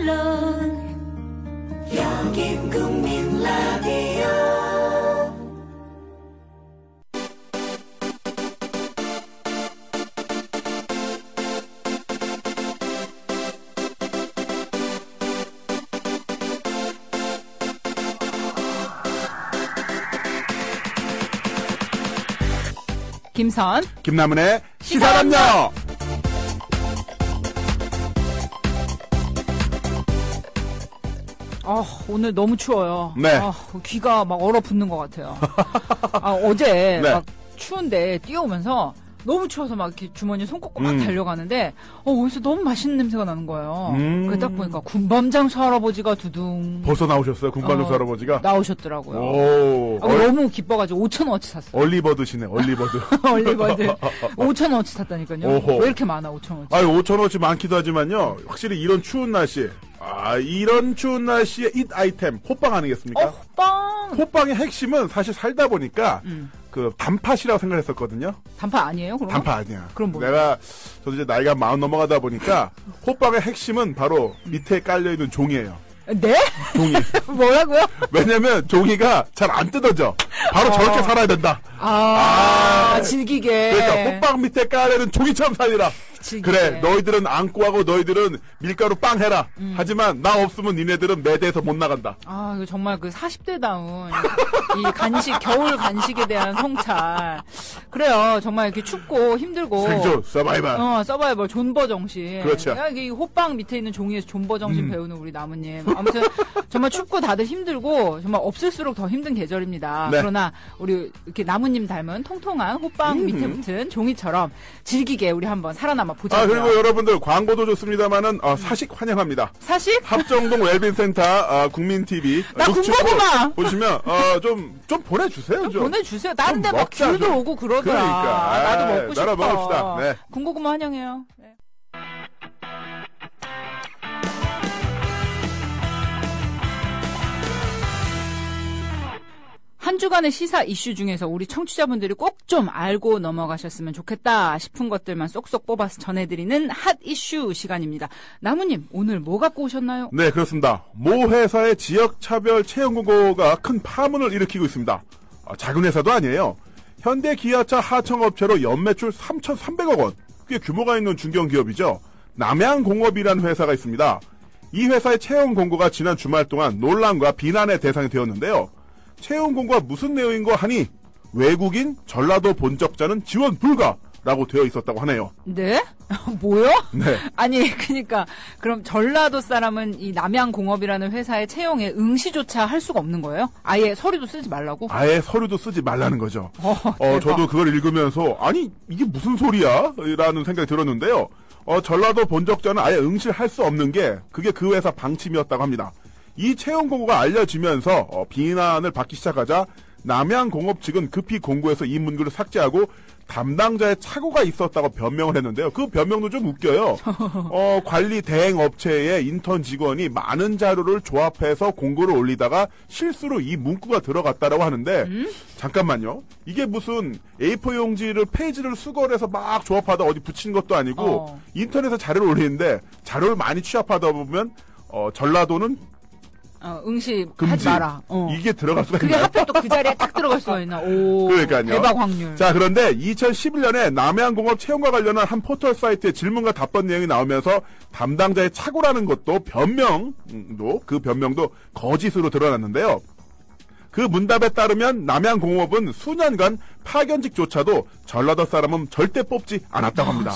물론 여긴 국민 라디오. 김선, 김남은의 시사담요. 오늘 너무 추워요. 네. 귀가 막 얼어붙는 것 같아요. 어제 네. 막 추운데 뛰어오면서 너무 추워서 막 이렇게 주머니에 손 꽂고 막 달려가는데 어디서 너무 맛있는 냄새가 나는 거예요. 그래 딱 보니까 군밤장수 할아버지가 두둥 벌써 나오셨어요? 군밤장수 할아버지가? 나오셨더라고요. 오. 너무 기뻐가지고 5,000원어치 샀어요. 얼리버드시네, 얼리버드. 얼리버드 5,000원어치 샀다니까요. 오호. 왜 이렇게 많아 5,000원어치? 아유, 5,000원어치 많기도 하지만요. 확실히 이런 추운 날씨. 이런 추운 날씨에 잇 아이템, 호빵 아니겠습니까? 호빵! 호빵의 핵심은 사실 살다 보니까, 그, 단팥이라고 생각했었거든요. 단팥 아니에요, 그럼? 단팥 아니야. 그럼 뭐예요? 내가, 저도 이제 나이가 40 넘어가다 보니까, 호빵의 핵심은 바로 밑에 깔려있는 종이에요. 네? 종이. 뭐라고요? 왜냐면 종이가 잘 안 뜯어져. 바로 저렇게 살아야 된다. 질기게. 그러니까 호빵 밑에 깔려있는 종이처럼 살리라. 질기게. 그래, 너희들은 안고 하고 너희들은 밀가루 빵 해라. 하지만 나 없으면 니네들은 매대에서 못 나간다. 이거 정말 그 40대다운 이 간식, 겨울 간식에 대한 성찰. 그래요. 정말 이렇게 춥고 힘들고. 생존, 서바이벌. 서바이벌, 존버 정신. 그렇죠. 이 호빵 밑에 있는 종이에서 존버 정신 배우는 우리 나무님. 아무튼 정말 춥고 다들 힘들고 정말 없을수록 더 힘든 계절입니다. 네. 그러나 우리 이렇게 나무님 닮은 통통한 호빵 밑에 붙은 종이처럼 질기게 우리 한번 살아남아 보자고요. 그리고 여러분들 광고도 좋습니다만은 사식 환영합니다. 사식? 합정동 웰빙센터 국민TV 나 군고구마! 보시면 좀 보내주세요. 좀 보내주세요. 다른 데 막 먹자, 귤도 좀. 오고 그러더라. 그러니까. 나도 먹고 싶어. 나라 먹읍시다. 네. 군고구마 환영해요. 네. 한 주간의 시사 이슈 중에서 우리 청취자분들이 꼭 좀 알고 넘어가셨으면 좋겠다 싶은 것들만 쏙쏙 뽑아서 전해드리는 핫 이슈 시간입니다. 나무님, 오늘 뭐 갖고 오셨나요? 네, 그렇습니다. 모 회사의 지역차별 채용 공고가 큰 파문을 일으키고 있습니다. 작은 회사도 아니에요. 현대 기아차 하청업체로 연매출 3,300억 원. 꽤 규모가 있는 중견기업이죠. 남양공업이라는 회사가 있습니다. 이 회사의 채용 공고가 지난 주말 동안 논란과 비난의 대상이 되었는데요. 채용 공고가 무슨 내용인가 하니 외국인 전라도 본적자는 지원 불가라고 되어 있었다고 하네요. 네? 뭐요? 네. 아니, 그러니까 그럼 전라도 사람은 이 남양공업이라는 회사의 채용에 응시조차 할 수가 없는 거예요? 아예 서류도 쓰지 말라고? 아예 서류도 쓰지 말라는 거죠. 대박. 저도 그걸 읽으면서 아니 이게 무슨 소리야? 라는 생각이 들었는데요. 전라도 본적자는 아예 응시를 할 수 없는 게 그게 그 회사 방침이었다고 합니다. 이 채용 공고가 알려지면서 비난을 받기 시작하자 남양공업 측은 급히 공고에서 이 문구를 삭제하고 담당자의 착오가 있었다고 변명을 했는데요. 그 변명도 좀 웃겨요. 관리 대행 업체의 인턴 직원이 많은 자료를 조합해서 공고를 올리다가 실수로 이 문구가 들어갔다라고 하는데 잠깐만요. 이게 무슨 A4 용지를 페이지를 수거해서 막 조합하다 어디 붙인 것도 아니고 인터넷에 자료를 올리는데 자료를 많이 취합하다 보면 전라도는 응시 금지. 하지 마라. 이게 들어갈 수가 그게 있나요? 하필 또 그 자리에 딱 들어갈 수가 있나? 오, 그러니까요. 대박 확률. 자, 그런데 2011년에 남양공업 채용과 관련한 한 포털 사이트에 질문과 답변 내용이 나오면서 담당자의 착오라는 것도 그 변명도 거짓으로 드러났는데요. 그 문답에 따르면 남양공업은 수년간 파견직조차도 전라도 사람은 절대 뽑지 않았다고 합니다.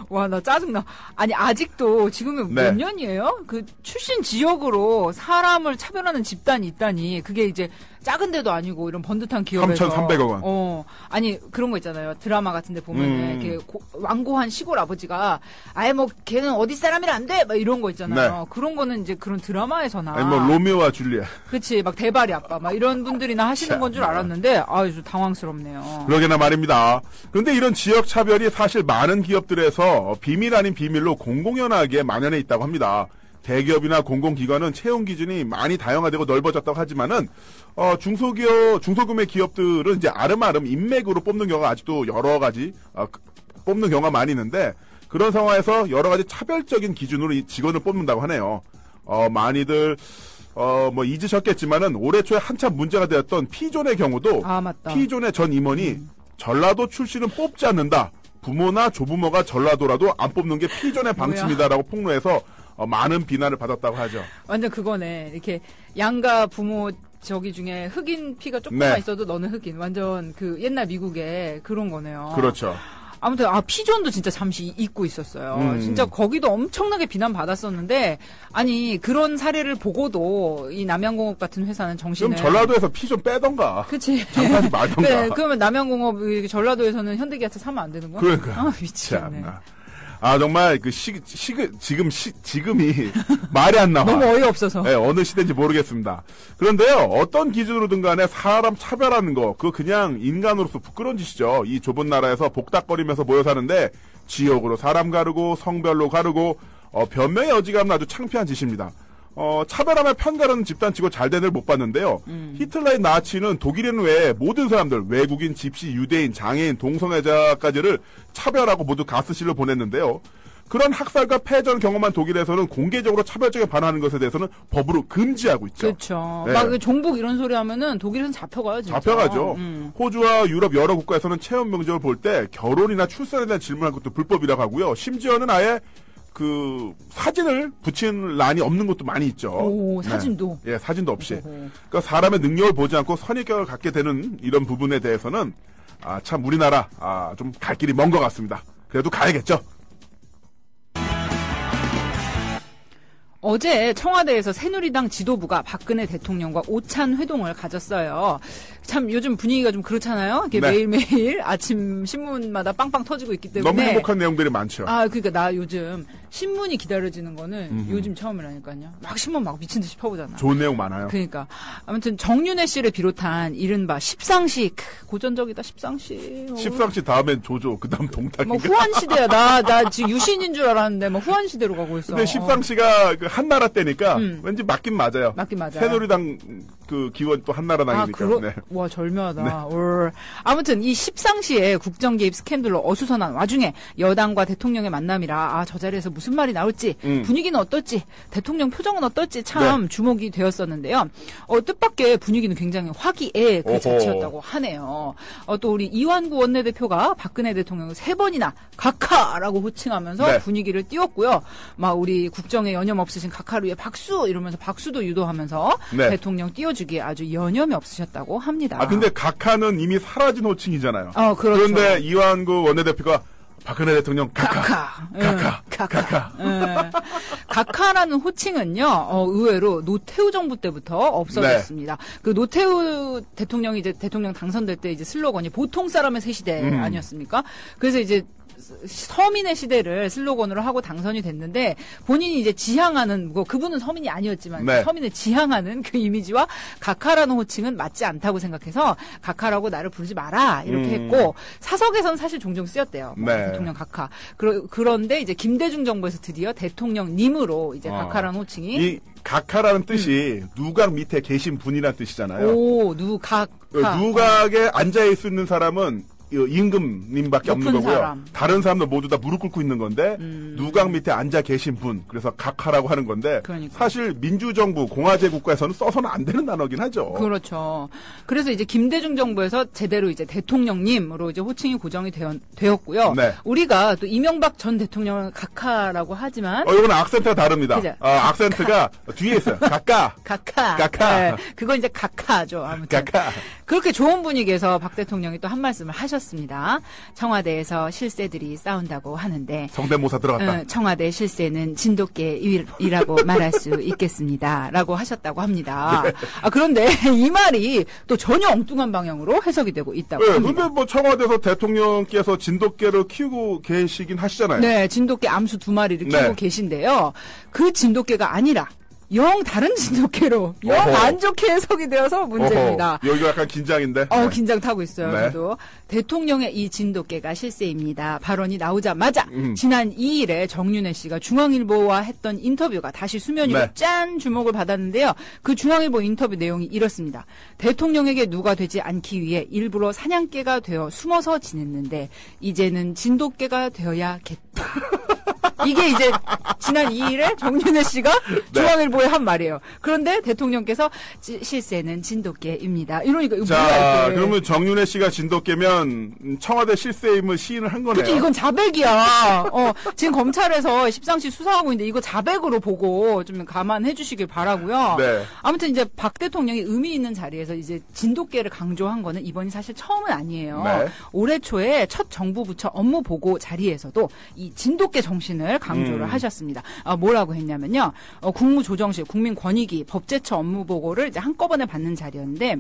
와, 나 짜증나. 아니, 아직도 지금은 네. 몇 년이에요? 그 출신 지역으로 사람을 차별하는 집단이 있다니. 그게 이제 작은 데도 아니고 이런 번듯한 기업에서 3,300억 원. 아니 그런 거 있잖아요. 드라마 같은 데 보면은 이렇게 완고한 시골 아버지가 아예 뭐 걔는 어디 사람이라 안 돼. 막 이런 거 있잖아요. 네. 그런 거는 이제 그런 드라마에서나 아니 뭐 로미오와 줄리엣. 그치, 막 대발이 아빠 막 이런 분들이나 하시는 건 줄 알았는데 좀 당황스럽네요. 그러게나 말입니다. 그런데 이런 지역 차별이 사실 많은 기업들에서 비밀 아닌 비밀로 공공연하게 만연해 있다고 합니다. 대기업이나 공공기관은 채용 기준이 많이 다양화되고 넓어졌다고 하지만은 중소규모의 기업들은 이제 아름아름 인맥으로 뽑는 경우가 아직도 여러 가지 뽑는 경우가 많이 있는데 그런 상황에서 여러 가지 차별적인 기준으로 이 직원을 뽑는다고 하네요. 많이들 뭐 잊으셨겠지만은 올해 초에 한참 문제가 되었던 P존의 경우도 아, 맞다. P존의 전 임원이 전라도 출신은 뽑지 않는다. 부모나 조부모가 전라도라도 안 뽑는 게 P존의 방침이다라고 폭로해서 많은 비난을 받았다고 하죠. 완전 그거네. 이렇게 양가 부모 저기 중에 흑인 피가 조금만 네. 있어도 너는 흑인. 완전 그 옛날 미국의 그런 거네요. 그렇죠. 아무튼 피존도 진짜 잠시 잊고 있었어요. 진짜 거기도 엄청나게 비난받았었는데 아니 그런 사례를 보고도 이 남양공업 같은 회사는 정신을 그럼 전라도에서 P존 빼던가. 그치. 장사하지 말던가. 그래, 그러면 남양공업 전라도에서는 현대기아차 사면 안 되는 거야? 그러니까. 아, 미치겠네. 참나. 정말 지금이 말이 안 나와. 너무 어이없어서. 네, 어느 시대인지 모르겠습니다. 그런데요, 어떤 기준으로든 간에 사람 차별하는 거, 그거 그냥 인간으로서 부끄러운 짓이죠. 이 좁은 나라에서 복닥거리면서 모여 사는데, 지역으로 사람 가르고, 성별로 가르고, 변명의 여지가 없는 아주 창피한 짓입니다. 차별하며 편가르는 집단치고 잘 된 애를 못 봤는데요. 히틀러의 나치는 독일인 외에 모든 사람들, 외국인, 집시, 유대인, 장애인, 동성애자까지를 차별하고 모두 가스실로 보냈는데요. 그런 학살과 패전을 경험한 독일에서는 공개적으로 차별적인 반응하는 것에 대해서는 법으로 금지하고 있죠. 그렇죠. 네. 막 종북 이런 소리 하면은 독일에서는 잡혀가요, 진짜. 잡혀가죠. 호주와 유럽 여러 국가에서는 체험 명령을 볼 때 결혼이나 출산에 대한 질문할 것도 불법이라고 하고요. 심지어는 아예 그 사진을 붙인 란이 없는 것도 많이 있죠. 오, 사진도. 네. 예, 사진도 없이. 오호. 그러니까 사람의 능력을 보지 않고 선입견을 갖게 되는 이런 부분에 대해서는 참 우리나라 좀 갈 길이 먼 것 같습니다. 그래도 가야겠죠. 어제 청와대에서 새누리당 지도부가 박근혜 대통령과 오찬 회동을 가졌어요. 참 요즘 분위기가 좀 그렇잖아요. 이렇게 네. 매일매일 아침 신문마다 빵빵 터지고 있기 때문에. 너무 행복한 내용들이 많죠. 그러니까 나 요즘 신문이 기다려지는 거는 요즘 처음이라니까요. 막 신문 막 미친 듯이 펴보잖아. 좋은 내용 많아요. 그러니까 아무튼 정윤회 씨를 비롯한 이른바 십상시 고전적이다 십상시. 십상시 다음엔 조조, 그 다음 동탁인가? 뭐 후한 시대야. 나 지금 유신인 줄 알았는데 뭐 후한 시대로 가고 있어. 근데 십상시가 그 한나라 때니까 왠지 맞긴 맞아요. 맞긴 맞아요. 새누리당 그 기원 또 한나라당이니까. 네. 와 절묘하다. 아무튼 이 십상시에 국정 개입 스캔들로 어수선한 와중에 여당과 대통령의 만남이라 저 자리에서 무슨 말이 나올지 분위기는 어떨지 대통령 표정은 어떨지 참 네. 주목이 되었었는데요. 뜻밖의 분위기는 굉장히 화기애애 그 오호. 자체였다고 하네요. 또 우리 이완구 원내대표가 박근혜 대통령을 3번이나 각하라고 호칭하면서 네. 분위기를 띄웠고요. 막 우리 국정에 여념 없으신 각하를 위해 박수 이러면서 박수도 유도하면서 네. 대통령 띄워주기에 아주 여념이 없으셨다고 합니다. 근데 각하는 이미 사라진 호칭이잖아요. 그렇죠. 그런데 이완구 원내대표가 박근혜 대통령 각하. 각하. 각하라는 호칭은요, 의외로 노태우 정부 때부터 없어졌습니다. 그 노태우 대통령이 이제 대통령 당선될 때 이제 슬로건이 보통 사람의 새 시대 아니었습니까? 그래서 이제 서민의 시대를 슬로건으로 하고 당선이 됐는데 본인이 이제 지향하는 그분은 서민이 아니었지만 네. 서민을 지향하는 그 이미지와 각하라는 호칭은 맞지 않다고 생각해서 각하라고 나를 부르지 마라 이렇게 했고 사석에서는 사실 종종 쓰였대요. 네. 대통령 각하. 그런데 이제 김대중 정부에서 드디어 대통령님으로 이제 각하라는 호칭이 이 각하라는 뜻이 누각 밑에 계신 분이라는 뜻이잖아요. 누각. 누각에 앉아 있는 사람은 임금님밖에 없는 높은 거고요. 사람. 다른 사람들 모두 다 무릎 꿇고 있는 건데 누각 밑에 앉아 계신 분, 그래서 각하라고 하는 건데 그러니까. 사실 민주정부, 공화제 국가에서는 써서는 안 되는 단어긴 하죠. 그렇죠. 그래서 이제 김대중 정부에서 제대로 이제 대통령님으로 이제 호칭이 고정이 되었고요. 네. 우리가 또 이명박 전 대통령을 각하라고 하지만 이거는 악센트가 다릅니다. 그죠? 악센트가 뒤에 있어요. 각하. 각하. 네, 그건 이제 각하죠. 아무튼 각하. 그렇게 좋은 분위기에서 박 대통령이 또 한 말씀을 하셨습니다. 청와대에서 실세들이 싸운다고 하는데 성대모사 들어갔다. 청와대 실세는 진돗개 일이라고 말할 수 있겠습니다라고 하셨다고 합니다. 네. 그런데 이 말이 또 전혀 엉뚱한 방향으로 해석이 되고 있다고 네, 합니다. 근데 뭐 청와대에서 대통령께서 진돗개를 키우고 계시긴 하시잖아요. 네, 진돗개 암수 2마리를 키우고 네. 계신데요. 그 진돗개가 아니라 영 다른 진돗개로 영 어허. 안 좋게 해석이 되어서 문제입니다. 어허, 여기가 약간 긴장인데. 네. 긴장 타고 있어요. 네. 저도. 대통령의 이 진돗개가 실세입니다. 발언이 나오자마자 지난 2일에 정윤회 씨가 중앙일보와 했던 인터뷰가 다시 수면 위로 네. 짠 주목을 받았는데요. 그 중앙일보 인터뷰 내용이 이렇습니다. 대통령에게 누가 되지 않기 위해 일부러 사냥개가 되어 숨어서 지냈는데 이제는 진돗개가 되어야겠다. 이게 이제 지난 2일에 정윤회 씨가 네. 중앙일보에 한 말이에요. 그런데 대통령께서 실세는 진돗개입니다. 이러니까 이거 자, 뭐야 이게. 그러면 정윤회 씨가 진돗개면 청와대 실세임을 시인을 한 거네요. 그치, 이건 자백이야. 지금 검찰에서 십상시 수사하고 있는데 이거 자백으로 보고 좀 감안해 주시길 바라고요. 네. 아무튼 이제 박 대통령이 의미 있는 자리에서 이제 진돗개를 강조한 거는 이번이 사실 처음은 아니에요. 네. 올해 초에 첫 정부 부처 업무 보고 자리에서도 이 진돗개 정신을 강조를 하셨습니다. 뭐라고 했냐면요. 국무조정실, 국민권익위, 법제처 업무 보고를 이제 한꺼번에 받는 자리였는데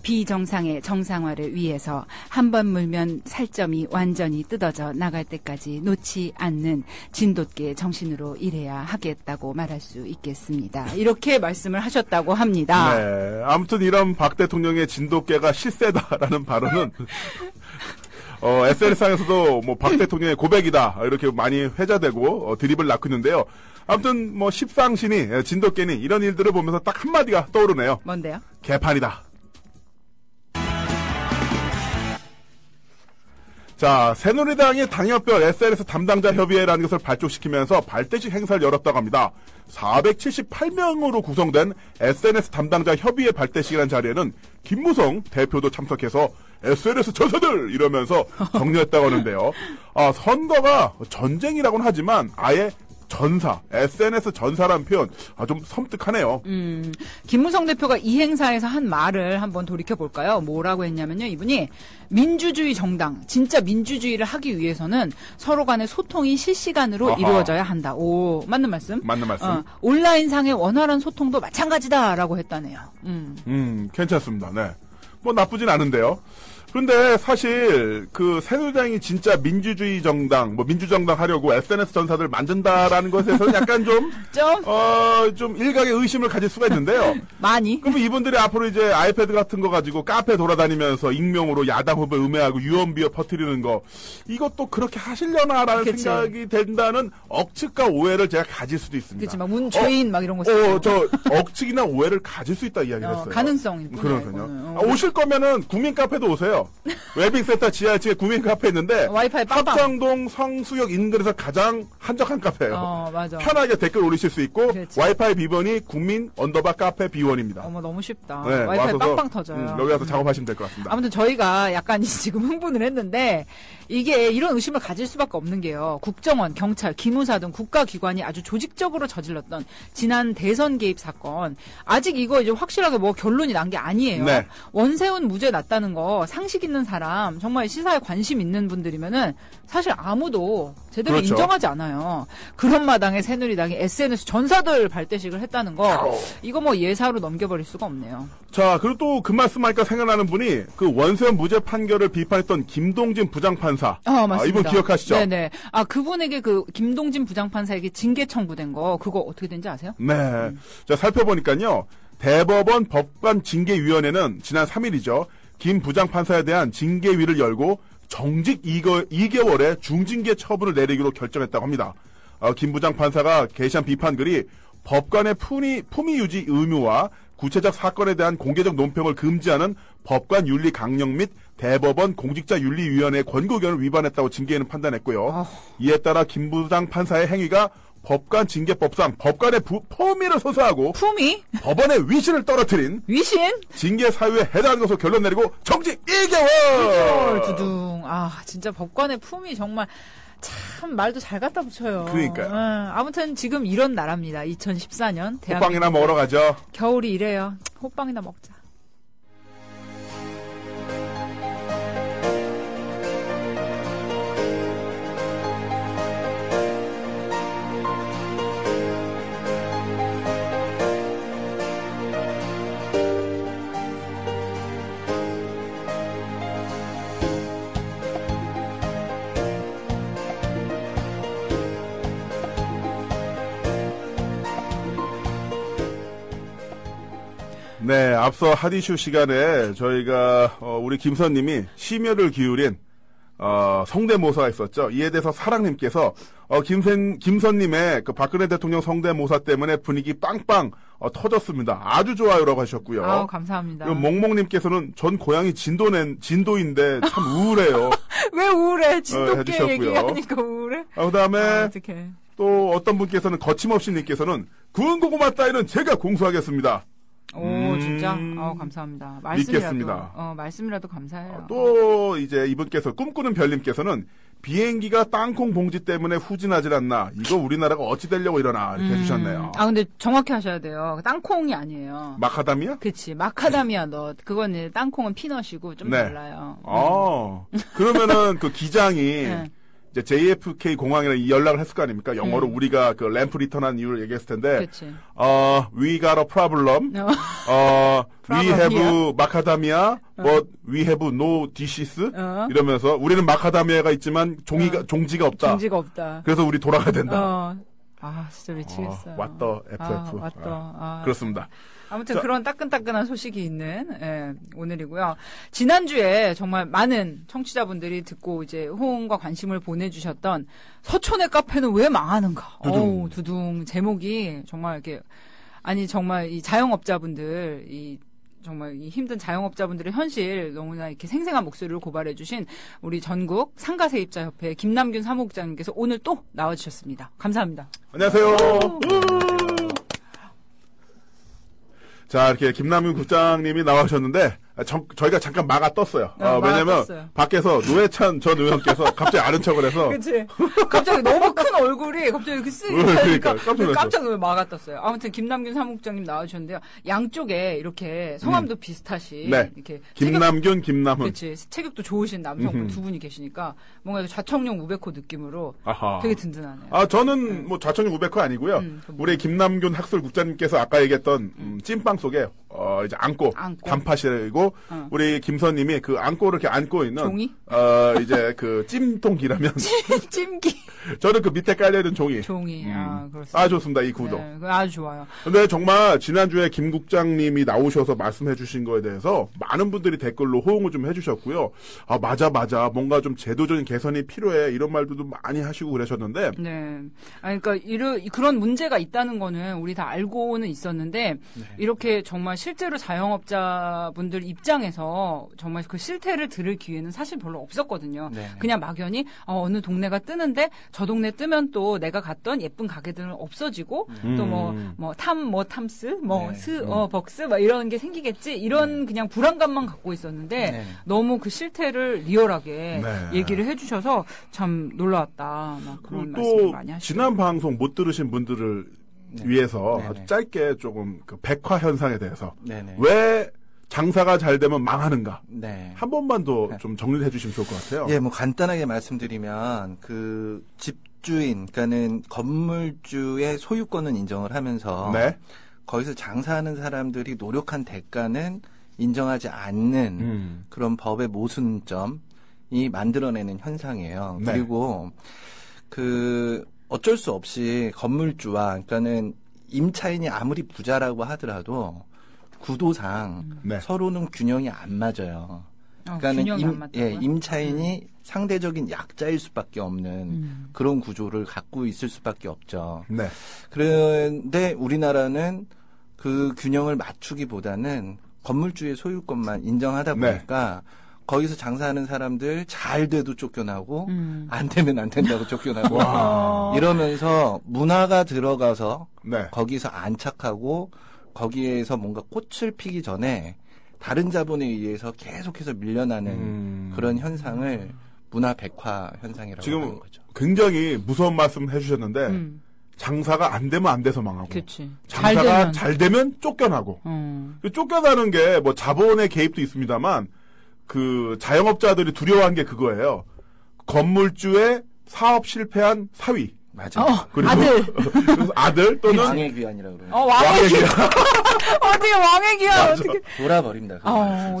비정상의 정상화를 위해서 한 번 물면 살점이 완전히 뜯어져 나갈 때까지 놓지 않는 진돗개 정신으로 일해야 하겠다고 말할 수 있겠습니다. 이렇게 말씀을 하셨다고 합니다. 네. 아무튼 이런 박 대통령의 진돗개가 실세다라는 발언은 SNS상에서도 뭐 박 대통령의 고백이다 이렇게 많이 회자되고 드립을 낳고 있는데요. 아무튼 뭐 십상신이 진돗개니 이런 일들을 보면서 딱 한마디가 떠오르네요. 뭔데요? 개판이다. 자, 새누리당이 당협별 SNS 담당자 협의회라는 것을 발족시키면서 발대식 행사를 열었다고 합니다. 478명으로 구성된 SNS 담당자 협의회 발대식이라는 자리에는 김무성 대표도 참석해서 SNS 전사들 이러면서 격려했다고 하는데요. 선거가 전쟁이라고는 하지만 아예 전사, SNS 전사라는 표현 좀 섬뜩하네요. 김무성 대표가 이 행사에서 한 말을 한번 돌이켜볼까요? 뭐라고 했냐면요. 이분이 민주주의 정당, 진짜 민주주의를 하기 위해서는 서로 간의 소통이 실시간으로 아하. 이루어져야 한다. 오, 맞는 말씀? 맞는 말씀. 온라인상의 원활한 소통도 마찬가지다라고 했다네요. 괜찮습니다. 네. 뭐 나쁘진 않은데요. 그런데 사실 그 새누리당이 진짜 민주주의 정당, 뭐 민주정당 하려고 SNS 전사들 만든다라는 것에서는 약간 좀 일각의 의심을 가질 수가 있는데요. 많이. 그럼 이분들이 앞으로 이제 아이패드 같은 거 가지고 카페 돌아다니면서 익명으로 야당 후보 음해하고 유언비어 퍼뜨리는 거 이것도 그렇게 하시려나라는 그치. 생각이 된다는 억측과 오해를 제가 가질 수도 있습니다. 그치, 막 문죄인 막 이런 거 쓰고. 저 억측이나 오해를 가질 수 있다 이야기를 했어요. 가능성일 뿐이야, 그러니까요. 이거는. 오실 거면은 국민 카페도 오세요. 웨빙센터 지하층에 국민 카페 있는데 와이파이 빵빵. 합정동 성수역 인근에서 가장 한적한 카페예요. 맞아. 편하게 댓글 올리실 수 있고 그렇지. 와이파이 비번이 국민 카페 비원입니다. 어머, 너무 쉽다. 네, 와이파이 와서서, 빵빵 터져요. 여기 와서 작업하시면 될 것 같습니다. 아무튼 저희가 약간 지금 흥분을 했는데 이게 이런 의심을 가질 수밖에 없는 게요. 국정원, 경찰, 기무사 등 국가기관이 아주 조직적으로 저질렀던 지난 대선 개입 사건. 아직 이거 이제 확실하게 뭐 결론이 난 게 아니에요. 네. 원세훈 무죄 났다는 거 상식 있는 사람, 정말 시사에 관심 있는 분들이면은 사실 아무도 제대로 그렇죠. 인정하지 않아요. 그런 마당에 새누리당이 SNS 전사들 발대식을 했다는 거 이거 뭐 예사로 넘겨버릴 수가 없네요. 자, 그리고 또 그 말씀하니까 생각나는 분이 그 원세훈 무죄 판결을 비판했던 김동진 부장판사. 맞습니다. 이분 기억하시죠? 네네. 그분에게 그 김동진 부장판사에게 징계 청구된 거 그거 어떻게 된지 아세요? 네. 자, 살펴보니까요. 대법원 법관징계위원회는 지난 3일이죠. 김 부장판사에 대한 징계위를 열고 정직 2개월의 중징계 처분을 내리기로 결정했다고 합니다. 김 부장판사가 게시한 비판글이 법관의 품위 유지 의무와 구체적 사건에 대한 공개적 논평을 금지하는 법관 윤리 강령 및 대법원 공직자윤리위원회 권고견을 위반했다고 징계위는 판단했고요. 이에 따라 김 부장판사의 행위가 법관 징계법상 법관의 품위를 소사하고 품위? 법원의 위신을 떨어뜨린 위신? 징계 사유에 해당하는 것으로 결론 내리고 정직 1개월! 두둥. 진짜 법관의 품위 정말 참 말도 잘 갖다 붙여요. 그러니까요. 아무튼 지금 이런 나라입니다. 2014년 대한민국. 호빵이나 먹으러 가죠. 겨울이 이래요. 호빵이나 먹자. 네, 앞서 핫이슈 시간에 저희가 우리 김선님이 심혈을 기울인 성대모사가 있었죠. 이에 대해서 사랑님께서 김선님의 그 박근혜 대통령 성대모사 때문에 분위기 빵빵 터졌습니다. 아주 좋아요라고 하셨고요. 아우, 감사합니다. 그리고 몽몽님께서는 전 고향이 진도인데 참 우울해요. 왜 우울해? 진돗개 해주셨고요. 얘기하니까 우울해? 그다음에 어떡해. 또 어떤 분께서는 거침없이님께서는 구운 고구마 따위는 제가 공수하겠습니다. 오, 진짜? 감사합니다. 말씀이라도. 믿겠습니다. 말씀이라도 감사해요. 또 이제 이분께서 꿈꾸는 별님께서는 비행기가 땅콩 봉지 때문에 후진하질 않나. 이거 우리나라가 어찌 되려고 이러나 이렇게 해주셨네요. 근데 정확히 하셔야 돼요. 땅콩이 아니에요. 마카다미아? 그치. 마카다미아 넛. 그건 이제 땅콩은 피넛이고 좀 네. 달라요. 그러면은 그 기장이 네. 이제 JFK 공항이랑 연락을 했을 거 아닙니까? 영어로 우리가 그 램프 리턴한 이유를 얘기했을 텐데, 그치. we got a problem. we have 마카다미아, but we have no dishes. 이러면서 우리는 마카다미아가 있지만 종지가 없다. 종지가 없다. 그래서 우리 돌아가야 된다. 진짜 미치겠어요. 왔더 FF. 그렇습니다. 아무튼 그런 따끈따끈한 소식이 있는 오늘이고요. 지난주에 정말 많은 청취자분들이 듣고 이제 호응과 관심을 보내주셨던 서촌의 카페는 왜 망하는가. 두둥. 제목이 정말 이렇게 정말 이 자영업자분들 정말 이 힘든 자영업자분들의 현실 너무나 이렇게 생생한 목소리를 고발해주신 우리 전국 상가세입자협회 김남균 사무국장님께서 오늘 또 나와주셨습니다. 감사합니다. 안녕하세요. 자, 이렇게 김남균 국장님이 나와주셨는데, 저희가 잠깐 막아 떴어요. 왜냐면, 밖에서 노회찬 전 의원께서 갑자기 아는 척을 해서. 그치. 갑자기 너무 큰 얼굴이 갑자기 이렇게 쓰니까 깜짝 놀라 막아 떴어요. 아무튼 김남균 사무국장님 나와주셨는데요. 양쪽에 이렇게 성함도 비슷하신. 네. 이렇게 김남균, 김남훈. 그치. 체격도 좋으신 남성분 두 분이 계시니까 뭔가 좌청룡 우베코 느낌으로 아하. 되게 든든하네요. 저는 뭐 좌청룡 우베코 아니고요. 우리 김남균 학술국장님께서 아까 얘기했던 찐빵 속에 이제 안고. 단팥이고 우리 김선님이 그 안고를 이렇게 안고 있는 종이? 이제 그 찜통기라면 찜기. 저는 그 밑에 깔려 있는 종이. 그렇습니다. 아주 좋습니다. 이 구도. 네, 아주 좋아요. 근데 정말 지난주에 김 국장님이 나오셔서 말씀해 주신 거에 대해서 많은 분들이 댓글로 호응을 좀 해주셨고요. 맞아. 뭔가 좀 제도적인 개선이 필요해. 이런 말들도 많이 하시고 그러셨는데. 네. 그러니까 그런 문제가 있다는 거는 우리 다 알고는 있었는데 이렇게 정말 실제로 자영업자분들 입장에서 정말 그 실태를 들을 기회는 사실 별로 없었거든요. 그냥 막연히 어느 동네가 뜨는데 저 동네 뜨면 또 내가 갔던 예쁜 가게들은 없어지고 또 탐스 벅스 막 이런 게 생기겠지 이런 그냥 불안감만 갖고 있었는데 너무 그 실태를 리얼하게 얘기를 해주셔서 참 놀라웠다. 막 그런 말씀을 많이 하시고. 지난 방송 못 들으신 분들을 위해서 아주 짧게 조금 그 백화 현상에 대해서 왜 장사가 잘 되면 망하는가? 한 번만 더 좀 정리를 해주시면 좋을 것 같아요. 예, 뭐 간단하게 말씀드리면 그 집주인, 그러니까는 건물주의 소유권은 인정을 하면서 거기서 장사하는 사람들이 노력한 대가는 인정하지 않는 그런 법의 모순점이 만들어내는 현상이에요. 그리고 그 어쩔 수 없이 건물주와 그러니까는 임차인이 아무리 부자라고 하더라도 구도상 서로는 균형이 안 맞아요. 그러니까는 임차인이 상대적인 약자일 수밖에 없는 그런 구조를 갖고 있을 수밖에 없죠. 그런데 우리나라는 그 균형을 맞추기보다는 건물주의 소유권만 인정하다 보니까 거기서 장사하는 사람들 잘 돼도 쫓겨나고 안 되면 안 된다고 쫓겨나고 이러면서 문화가 들어가서 거기서 안착하고 거기에서 뭔가 꽃을 피기 전에 다른 자본에 의해서 계속해서 밀려나는 그런 현상을 문화 백화 현상이라고 지금 하는 거죠. 굉장히 무서운 말씀 해주셨는데 장사가 안 되면 안 돼서 망하고 그치. 장사가 잘 되면 쫓겨나고 쫓겨나는 게 뭐 자본의 개입도 있습니다만 그 자영업자들이 두려워한 게 그거예요. 건물주의 사업 실패한 사위. 맞아. 그리고 아들 또는 왕의 귀환이라고 그래요. 왕의 귀환. 어떻게 왕의 귀환 어떻게 돌아버립니다.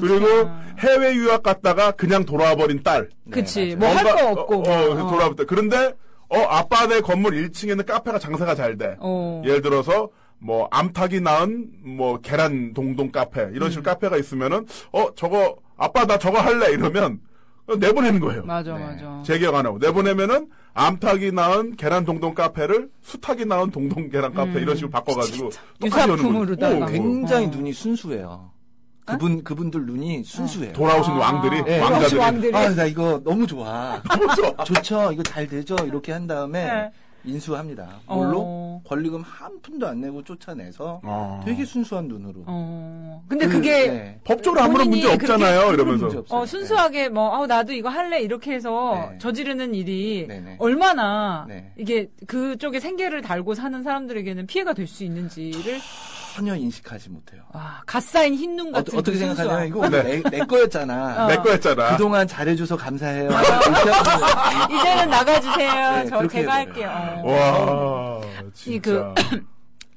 그리고 해외 유학 갔다가 그냥 돌아와 버린 딸. 그치. 뭐 할 거 없고. 돌아왔다. 그런데 아빠네 건물 1층에는 카페가 장사가 잘 돼. 예를 들어서 뭐 암탉이 낳은 뭐 계란 동동 카페 이런 식으로 카페가 있으면은 저거 아빠 나 저거 할래 이러면 내보내는 거예요. 맞아, 네. 맞아. 재계약 안 하고 내보내면은 암탉이 낳은 계란 동동 카페를 수탉이 낳은 동동 계란 카페 이런 식으로 바꿔가지고 유사품으로다가. 굉장히 눈이 순수해요. 그분들 눈이 순수해요. 돌아오신 왕들이 네. 왕자들이 아, 나 이거 너무 좋아. 좋죠. 이거 잘 되죠. 이렇게 한 다음에 네. 인수합니다. 물로 권리금 한 푼도 안 내고 쫓아내서 되게 순수한 눈으로. 근데 그게 네. 법적으로 아무런 문제 없잖아요. 이러면서 문제 없어요. 순수하게 나도 이거 할래 이렇게 해서 네. 저지르는 일이 네네. 얼마나 네. 이게 그쪽에 생계를 달고 사는 사람들에게는 피해가 될 수 있는지를 전혀 인식하지 못해요. 갓 쌓인 흰 눈 같은 어떻게 그 생각하냐면 순수함. 이거 내 거였잖아. 내 거였잖아. 그동안 잘해줘서 감사해요. 이렇게 하거든요. 이제는 나가주세요. 네, 그렇게 제가 해버려요. 할게요. 와 진짜.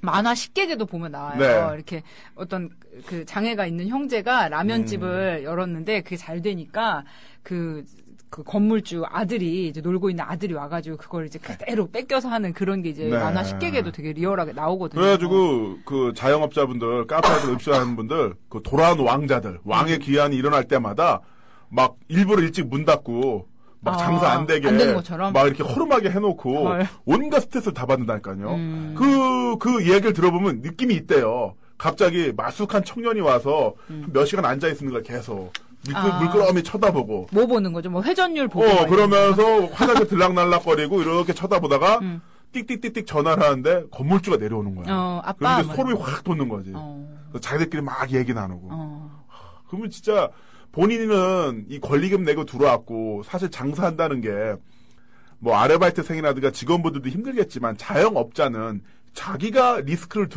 만화 10개계도 보면 나와요. 네. 이렇게 어떤 그 장애가 있는 형제가 라면집을 열었는데 그게 잘 되니까 그 건물주 아들이 이제 놀고 있는 아들이 와가지고 그걸 이제 그대로 뺏겨서 하는 그런 게 이제 네. 만화 10개계도 되게 리얼하게 나오거든요. 그래가지고 그 자영업자분들 카페에서 읍수하는 분들 그 돌아온 왕자들 왕의 기한이 일어날 때마다 막 일부러 일찍 문 닫고 막 장사 안 되게 안 되는 것처럼? 막 이렇게 허름하게 해놓고 헐. 온갖 스트레스를 다 받는다니까요. 그 이야기를 들어보면 느낌이 있대요. 갑자기 마숙한 청년이 와서 몇 시간 앉아 있는 걸 계속 물끄러미 쳐다보고. 뭐 보는 거죠? 뭐 회전율 보고. 막 그러면서 화장실 들락날락거리고 이렇게 쳐다보다가 띡띡띡띡 전화를 하는데 건물주가 내려오는 거야. 아빠. 그런데 소름이 확 돋는 거지. 그래서 자기들끼리 막 얘기 나누고. 그러면 진짜 본인은 이 권리금 내고 들어왔고 사실 장사한다는 게 뭐 아르바이트생이라든가 직원분들도 힘들겠지만 자영업자는 자기가 리스크를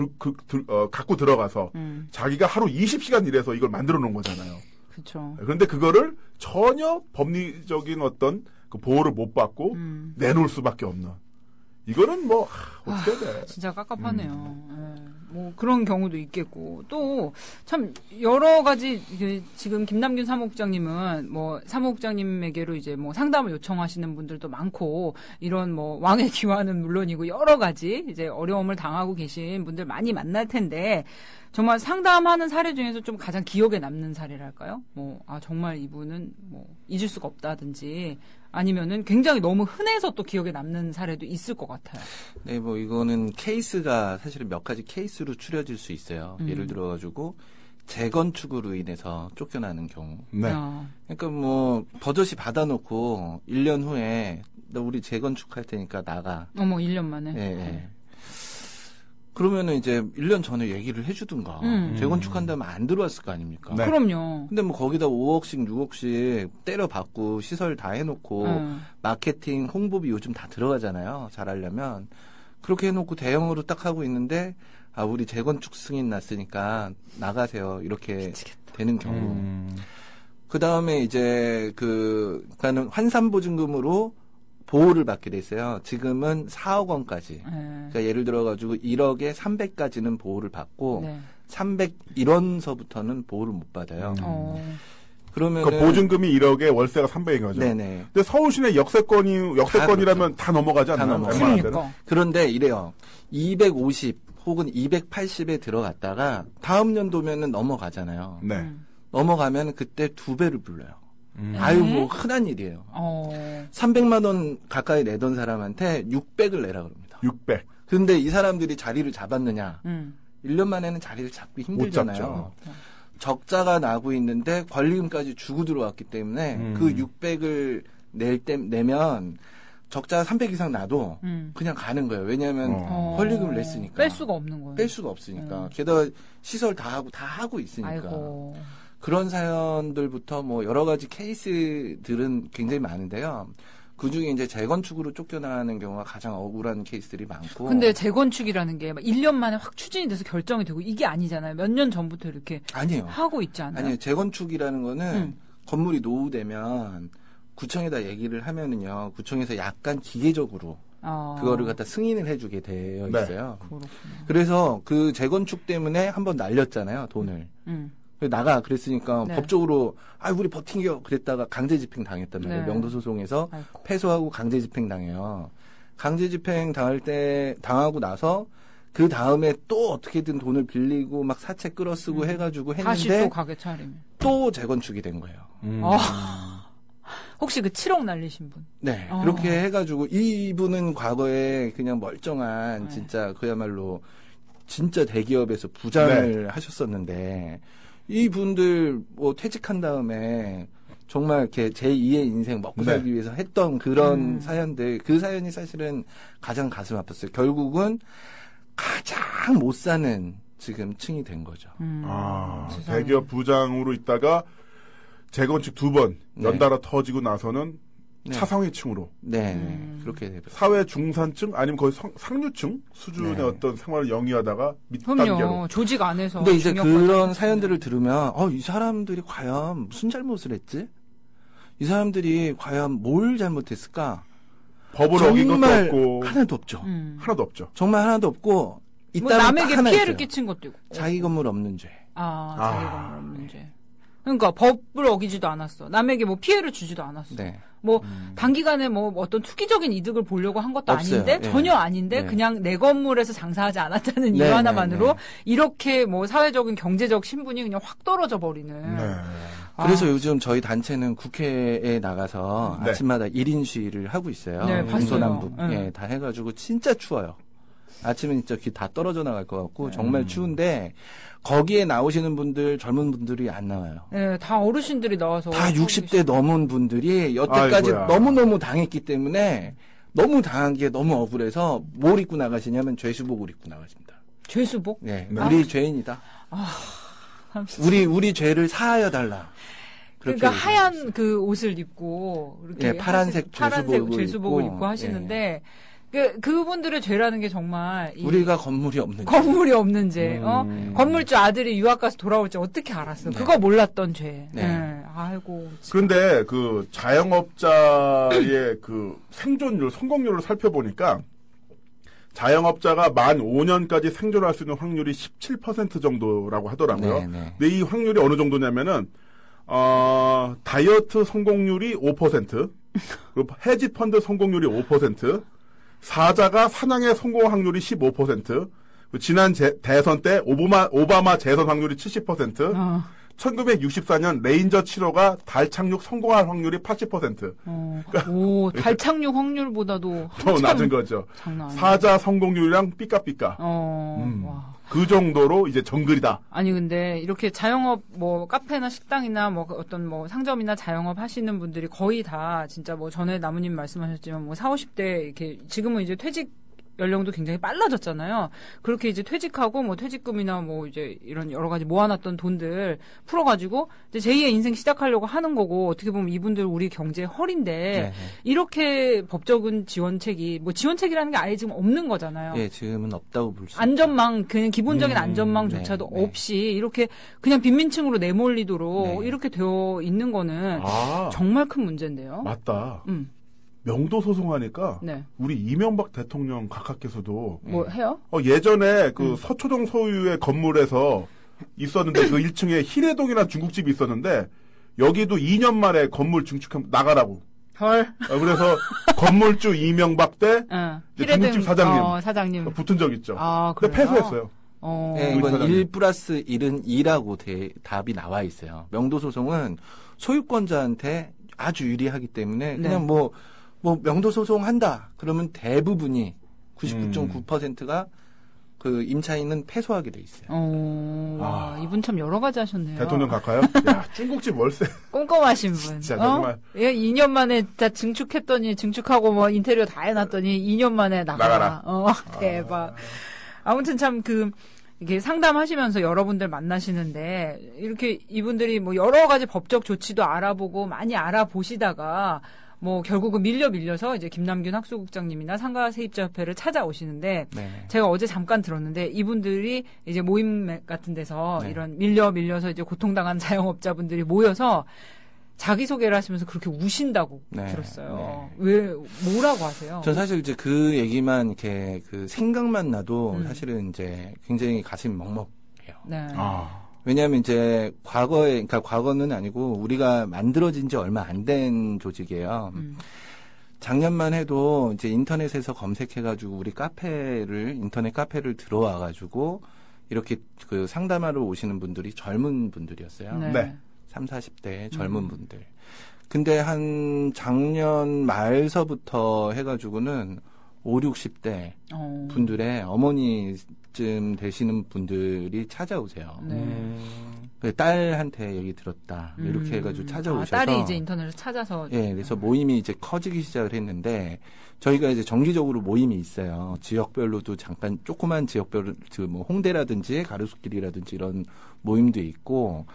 갖고 들어가서 자기가 하루 20시간 일해서 이걸 만들어 놓은 거잖아요. 그렇죠. 그런데 그거를 전혀 법리적인 어떤 그 보호를 못 받고 내놓을 수밖에 없는. 이거는 뭐 어떻게 해야 돼? 진짜 깝깝하네요. 뭐 그런 경우도 있겠고 또 참 여러 가지 지금 김남균 사무국장님은 뭐 사무국장님에게로 이제 뭐 상담을 요청하시는 분들도 많고 이런 뭐 왕의 기화는 물론이고 여러 가지 이제 어려움을 당하고 계신 분들 많이 만날 텐데 정말 상담하는 사례 중에서 좀 가장 기억에 남는 사례랄까요? 정말 이분은 뭐 잊을 수가 없다든지 아니면은 굉장히 너무 흔해서 또 기억에 남는 사례도 있을 것 같아요. 네, 뭐 이거는 케이스가 사실은 몇 가지 케이스로 추려질 수 있어요. 예를 들어가지고 재건축으로 인해서 쫓겨나는 경우. 네. 그러니까 뭐 버젓이 받아놓고 1년 후에 너 우리 재건축할 테니까 나가. 1년 만에. 네. 그러면은 이제 1년 전에 얘기를 해주든가. 재건축한다면 안 들어왔을 거 아닙니까? 네. 그럼요. 근데 뭐 거기다 5억씩 6억씩 때려받고 시설 다 해놓고 마케팅 홍보비 요즘 다 들어가잖아요. 잘하려면. 그렇게 해놓고 대형으로 딱 하고 있는데 우리 재건축 승인 났으니까 나가세요. 이렇게 미치겠다. 되는 경우. 그 다음에 이제 그러니까는 환산보증금으로 보호를 받게 됐어요. 지금은 4억 원까지. 그러니까 예를 들어가지고 1억에 300까지는 보호를 받고 301원서부터는 보호를 못 받아요. 그러면 그러니까 보증금이 1억에 월세가 300인 거죠. 네네. 근데 서울시내 역세권이라면 다 넘어가지 않나요? 다 넘어가요. 그러니까. 그런데 이래요. 250 혹은 280에 들어갔다가 다음 연도면은 넘어가잖아요. 네. 넘어가면 그때 2배를 불러요. 아유, 뭐, 흔한 일이에요. 300만 원 가까이 내던 사람한테 600을 내라 그럽니다. 600. 근데 이 사람들이 자리를 잡았느냐? 1년 만에는 자리를 잡기 힘들잖아요. 적자가 나고 있는데 권리금까지 주고 들어왔기 때문에 그 600을 내면 적자 300 이상 나도 그냥 가는 거예요. 왜냐하면 권리금을 냈으니까. 뺄 수가 없는 거예요. 뺄 수가 없으니까. 게다가 시설 다 하고 있으니까. 아이고. 그런 사연들부터 뭐 여러 가지 케이스들은 굉장히 많은데요. 그 중에 이제 재건축으로 쫓겨나는 경우가 가장 억울한 케이스들이 많고. 근데 재건축이라는 게 막 1년 만에 확 추진이 돼서 결정이 되고 이게 아니잖아요. 몇 년 전부터 이렇게 아니에요. 하고 있지 않아요? 아니에요. 재건축이라는 거는 건물이 노후되면 구청에다 얘기를 하면은요. 구청에서 약간 기계적으로 그거를 갖다 승인을 해주게 되어 있어요. 그렇구나. 그래서 그 재건축 때문에 한번 날렸잖아요. 돈을. 나가 그랬으니까 법적으로 우리 버팅겨 그랬다가 강제 집행 당했단 말이에요. 명도 소송에서 패소하고 강제 집행 당해요. 강제 집행 당하고 나서 그 다음에 또 어떻게든 돈을 빌리고 막 사채 끌어쓰고 해가지고 다시 했는데 또 가게 차리면. 또 재건축이 된 거예요. 혹시 그 7억 날리신 분? 네, 그렇게 해가지고 이분은 과거에 그냥 멀쩡한 진짜 그야말로 진짜 대기업에서 부장을 하셨었는데 이분들 뭐 퇴직한 다음에 정말 이렇게 제2의 인생 먹고 살기 위해서 했던 그런 사연들, 그 사연이 사실은 가장 가슴 아팠어요. 결국은 가장 못 사는 지금 층이 된 거죠. 대기업 부장으로 있다가 재건축 2번 연달아 터지고 나서는 차상위층으로. 그렇게 되더라고요. 사회 중산층 아니면 거의 상류층 수준의 어떤 생활을 영위하다가 밑단계로. 그럼요. 조직 안에서. 근데 이제 그런 사연들을 들으면 이 사람들이 과연 무슨 잘못을 했지? 이 사람들이 과연 뭘 잘못했을까? 법을 어긴 것도 없고 하나도 없죠. 하나도 없죠. 정말 하나도 없고 뭐 있다면 남에게 딱 하나 피해를 있어요. 끼친 것도 있고. 자기 건물 없는 죄. 자기 건물 없는 죄. 그러니까 법을 어기지도 않았어. 남에게 뭐 피해를 주지도 않았어. 뭐 단기간에 뭐 어떤 투기적인 이득을 보려고 한 것도 없어요. 아닌데 전혀 아닌데 그냥 내 건물에서 장사하지 않았다는 이유 하나만으로 이렇게 뭐 사회적인 경제적 신분이 그냥 확 떨어져 버리는. 그래서 요즘 저희 단체는 국회에 나가서 아침마다 1인 시위를 하고 있어요. 동서남북 다 해가지고 진짜 추워요. 아침에 진짜 귀 다 떨어져 나갈 것 같고 정말 추운데 거기에 나오시는 분들 젊은 분들이 안 나와요. 네, 다 어르신들이 나와서 다 60대 넘은 분들이 여태까지 너무너무 당했기 때문에 너무 당한 게 너무 억울해서 뭘 입고 나가시냐면 죄수복을 입고 나가십니다. 죄수복? 네, 우리 죄인이다. 우리 죄를 사하여 달라. 그러니까 하얀 그 옷을 입고 이렇게 파란색 죄수복을 입고 하시는데 그분들의 죄라는 게 정말 우리가 건물이 없는 죄. 건물주 아들이 유학 가서 돌아올지 어떻게 알았어? 그거 몰랐던 죄. 아이고. 그런데 그 자영업자의 그 생존율, 성공률을 살펴보니까 자영업자가 만 5년까지 생존할 수 있는 확률이 17% 정도라고 하더라고요. 근데 이 확률이 어느 정도냐면은 다이어트 성공률이 5%, 그리고 헤지펀드 성공률이 5%, 사자가 사냥에 성공 확률이 15%, 지난 대선 때 오바마 재선 확률이 70%, 1964년 레인저 7호가 달 착륙 성공할 확률이 80%. 오, 달 착륙 확률보다도 더 낮은 거죠. 사자 성공률이랑 삐까삐까. 와. 그 정도로 이제 정글이다. 아니 근데 이렇게 자영업 뭐 카페나 식당이나 뭐 어떤 뭐 상점이나 자영업 하시는 분들이 거의 다 진짜 뭐 전에 나무님 말씀하셨지만 뭐 40, 50대 이렇게 지금은 이제 퇴직 연령도 굉장히 빨라졌잖아요. 그렇게 이제 퇴직하고 뭐 퇴직금이나 뭐 이제 이런 여러 가지 모아놨던 돈들 풀어가지고 이제 제2의 인생 시작하려고 하는 거고 어떻게 보면 이분들 우리 경제의 허리인데 이렇게 법적인 지원책이 뭐 지원책이라는 게 아예 지금 없는 거잖아요. 예, 지금은 없다고 볼 수 있죠. 안전망 그냥 기본적인 안전망조차도 없이 이렇게 그냥 빈민층으로 내몰리도록 이렇게 되어 있는 거는 정말 큰 문제인데요. 맞다. 명도 소송하니까 우리 이명박 대통령 각하께서도 뭐 해요? 예전에 그 서초동 소유의 건물에서 있었는데 그 1층에 희례동이라는 중국집이 있었는데 여기도 2년 만에 건물 증축하면 나가라고. 헐. 그래서 건물주 이명박 대 중국집 사장님 붙은 적 있죠. 근데 패소했어요. 네, 이건 1+1은 2라고 답이 나와 있어요. 명도 소송은 소유권자한테 아주 유리하기 때문에 그냥 뭐 명도 소송한다. 그러면 대부분이 99.9%가 그 임차인은 패소하게 돼 있어요. 와, 이분 참 여러 가지 하셨네요. 대통령 각하요? 야, 중국집 월세. 꼼꼼하신 분. 진짜 정말. 2년 만에 다 증축했더니 증축하고 뭐 인테리어 다 해놨더니 2년 만에 나가라. 대박. 아무튼 참 이게 상담하시면서 여러분들 만나시는데 이렇게 이분들이 뭐 여러 가지 법적 조치도 알아보고 많이 알아보시다가 뭐 결국은 밀려서 이제 김남균 학수국장님이나 상가세입자협회를 찾아오시는데 제가 어제 잠깐 들었는데 이분들이 이제 모임 같은 데서 이런 밀려서 이제 고통당한 자영업자분들이 모여서 자기소개를 하시면서 그렇게 우신다고 들었어요. 왜 뭐라고 하세요? 전 사실 이제 그 얘기만 이렇게 그 생각만 나도 사실은 이제 굉장히 가슴이 먹먹해요. 왜냐하면 이제 과거는 아니고 우리가 만들어진 지 얼마 안 된 조직이에요. 작년만 해도 이제 인터넷에서 검색해가지고 우리 인터넷 카페를 들어와가지고 이렇게 그 상담하러 오시는 분들이 젊은 분들이었어요. 네. 30, 40대 젊은 분들. 근데 한 작년 말서부터 해가지고는 5, 60대 분들의 어머니쯤 되시는 분들이 찾아오세요. 딸한테 얘기 들었다. 이렇게 해가지고 찾아오셔서. 딸이 이제 인터넷을 찾아서. 예, 그래서 모임이 이제 커지기 시작을 했는데, 저희가 이제 정기적으로 모임이 있어요. 지역별로도 잠깐 조그만 지역별로, 뭐 홍대라든지 가로수길이라든지 이런 모임도 있고,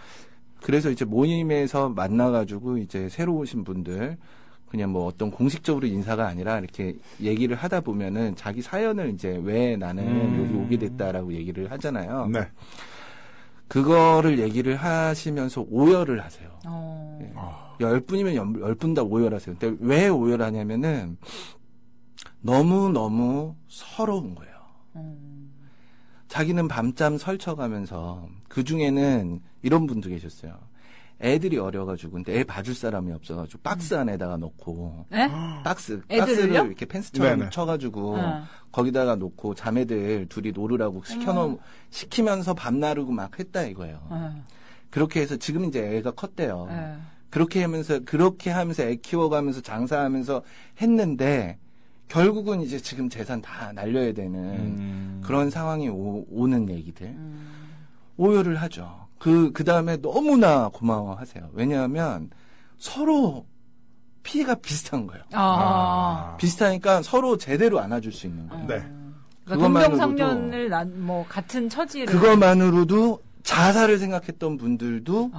그래서 이제 모임에서 만나가지고 이제 새로 오신 분들, 그냥 뭐 어떤 공식적으로 인사가 아니라 이렇게 얘기를 하다 보면은 자기 사연을 이제 왜 나는 여기 오게 됐다라고 얘기를 하잖아요. 네. 그거를 얘기를 하시면서 오열을 하세요. 네. 10분이면 10분 다 오열하세요. 근데 왜 오열하냐면은 너무너무 서러운 거예요. 자기는 밤잠 설쳐가면서 그 중에는 이런 분도 계셨어요. 애들이 어려가지고 근데 애 봐줄 사람이 없어가지고 박스 안에다가 놓고 박스를 이렇게 펜스처럼 네네. 쳐가지고 거기다가 놓고 자매들 둘이 놀으라고 시키면서 밤 나르고 막 했다 이거예요. 그렇게 해서 지금 이제 애가 컸대요. 그렇게 하면서 애 키워가면서 장사하면서 했는데 결국은 이제 지금 재산 다 날려야 되는 그런 상황이 오는 얘기들 오열을 하죠. 그 다음에 너무나 고마워하세요. 왜냐하면 서로 피해가 비슷한 거예요. 비슷하니까 서로 제대로 안아줄 수 있는 거예요. 네. 그러니까 동병상련을 같은 처지를. 그것만으로도 자살을 생각했던 분들도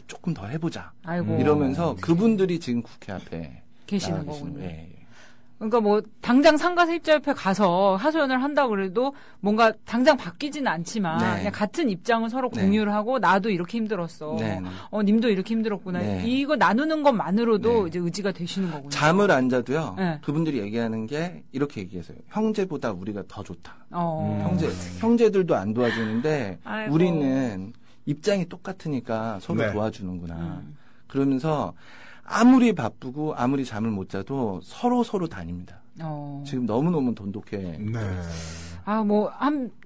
조금 더 해보자. 아이고. 이러면서 그분들이 지금 국회 앞에 계시는 거군요. 예. 그러니까 뭐 당장 상가세입자협회 가서 하소연을 한다고 그래도 뭔가 당장 바뀌지는 않지만 네. 그냥 같은 입장을 서로 네. 공유를 하고 나도 이렇게 힘들었어. 네. 님도 이렇게 힘들었구나. 네. 이거 나누는 것만으로도 네. 이제 의지가 되시는 거군요. 잠을 안 자도요. 네. 그분들이 얘기하는 게 이렇게 얘기해서요. 형제보다 우리가 더 좋다. 어. 형제들도 안 도와주는데 아이고. 우리는 입장이 똑같으니까 서로 네. 도와주는구나. 그러면서 아무리 바쁘고 아무리 잠을 못 자도 서로 다닙니다. 지금 너무너무 돈독해. 네.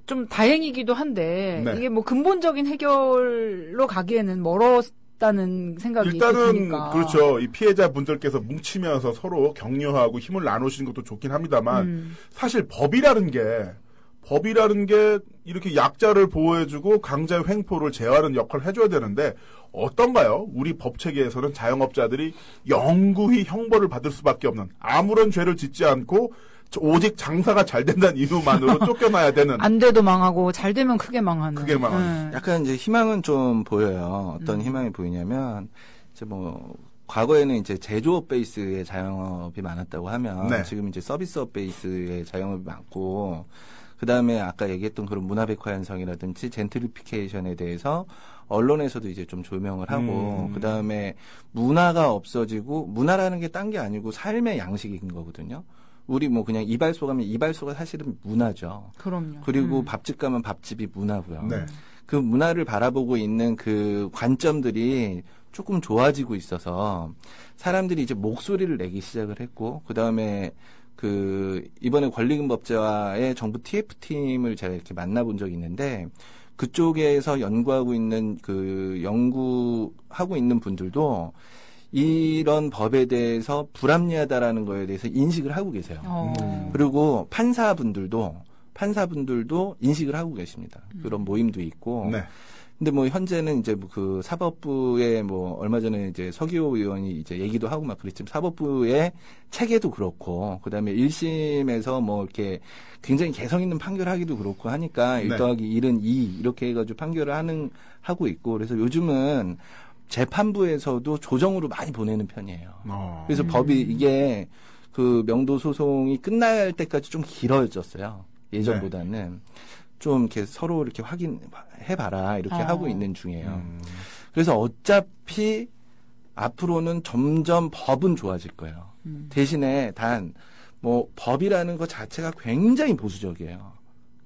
좀 다행이기도 한데 네. 이게 뭐 근본적인 해결로 가기에는 멀었다는 생각이 일단은 드니까. 그렇죠. 이 피해자분들께서 뭉치면서 서로 격려하고 힘을 나누시는 것도 좋긴 합니다만 사실 법이라는 게 이렇게 약자를 보호해주고 강자의 횡포를 제어하는 역할을 해줘야 되는데 어떤가요? 우리 법 체계에서는 자영업자들이 영구히 형벌을 받을 수밖에 없는 아무런 죄를 짓지 않고 오직 장사가 잘 된다는 이유만으로 쫓겨나야 되는. 안 돼도 망하고 잘 되면 크게 망하는. 크게 망하는. 약간 이제 희망은 좀 보여요. 어떤 희망이 보이냐면 이제 뭐 과거에는 이제 제조업 베이스의 자영업이 많았다고 하면 네. 지금 이제 서비스업 베이스의 자영업이 많고 그다음에 아까 얘기했던 그런 문화백화 현상이라든지 젠트리피케이션에 대해서 언론에서도 이제 좀 조명을 하고 그다음에 문화가 없어지고 문화라는 게 딴 게 아니고 삶의 양식인 거거든요. 우리 뭐 그냥 이발소 가면 이발소가 사실은 문화죠. 그럼요. 그리고 밥집 가면 밥집이 문화고요. 네. 그 문화를 바라보고 있는 그 관점들이 조금 좋아지고 있어서 사람들이 이제 목소리를 내기 시작을 했고 그다음에 이번에 권리금법제화의 정부 TF팀을 제가 이렇게 만나본 적이 있는데 그쪽에서 연구하고 있는 연구하고 있는 분들도 이런 법에 대해서 불합리하다라는 거에 대해서 인식을 하고 계세요. 그리고 판사분들도 인식을 하고 계십니다. 그런 모임도 있고. 네. 근데 뭐 현재는 이제 그 사법부에 뭐 얼마 전에 이제 서기호 의원이 이제 얘기도 하고 막 그랬지만 사법부의 체계도 그렇고 그다음에 1심에서 뭐 이렇게 굉장히 개성 있는 판결하기도 그렇고 하니까 1 더하기 1은 2 이렇게 해가지고 판결을 하고 있고 그래서 요즘은 재판부에서도 조정으로 많이 보내는 편이에요. 그래서 법이 이게 그 명도 소송이 끝날 때까지 좀 길어졌어요. 예전보다는. 좀 이렇게 서로 이렇게 확인해봐라 이렇게 하고 있는 중이에요. 그래서 어차피 앞으로는 점점 법은 좋아질 거예요. 대신에 뭐 법이라는 것 자체가 굉장히 보수적이에요.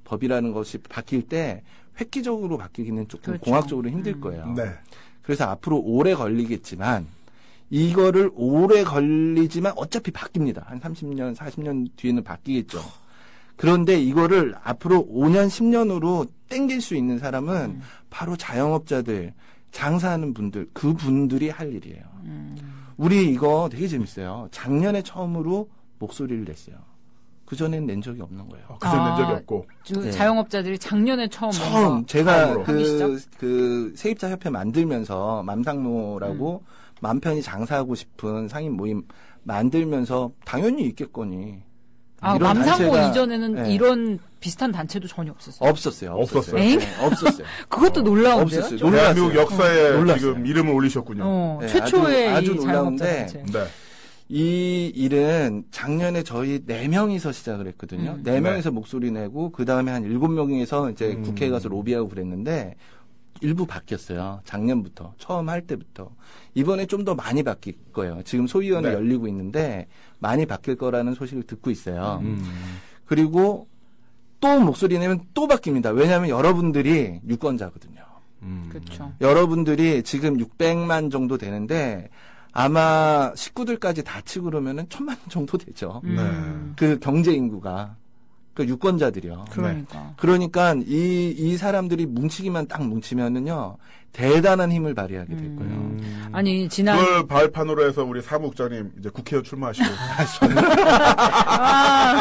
법이라는 것이 바뀔 때 획기적으로 바뀌기는 조금 그렇죠. 공학적으로 힘들 거예요. 네. 그래서 앞으로 오래 걸리겠지만 이거를 오래 걸리지만 어차피 바뀝니다. 한 30년, 40년 뒤에는 바뀌겠죠. 그런데 이거를 앞으로 5년, 10년으로 땡길 수 있는 사람은 바로 자영업자들, 장사하는 분들, 그분들이 할 일이에요. 우리 이거 되게 재밌어요. 작년에 처음으로 목소리를 냈어요. 그전엔 낸 적이 없는 거예요. 그전 낸 적이 없고. 네. 자영업자들이 작년에 처음 제가 처음으로. 그 세입자 협회 만들면서 맘상노라고 맘 편히 장사하고 싶은 상인 모임 만들면서 당연히 있겠거니. 이런 맘상고 단체가, 이전에는 네. 이런 비슷한 단체도 전혀 없었어요. 없었어요. 엥? 네, 없었어요. 그것도 놀라운데요? 없었어요. 대한민국 역사에 놀랐어요. 지금 이름을 올리셨군요. 네, 최초의 아주 이 자영업자 놀라운데 단체. 네. 이 일은 작년에 저희 4명이서 시작을 했거든요. 4명이서 목소리 내고 그 다음에 한 7명이서 이제 국회에 가서 로비하고 그랬는데 일부 바뀌었어요. 작년부터 처음 할 때부터 이번에 좀 더 많이 바뀔 거예요. 지금 소위원회 네. 열리고 있는데 많이 바뀔 거라는 소식을 듣고 있어요. 그리고 또 목소리 내면 또 바뀝니다. 왜냐하면 여러분들이 유권자거든요. 그렇죠. 여러분들이 지금 600만 정도 되는데 아마 식구들까지 다 치고 그러면은 1000만 정도 되죠. 그 경제 인구가. 그 유권자들이요. 그러니까 이 사람들이 뭉치기만 딱 뭉치면은요. 대단한 힘을 발휘하게 될 거예요. 아니, 지난. 그걸 발판으로 해서 우리 사무국장님 이제 국회의원 출마하시고.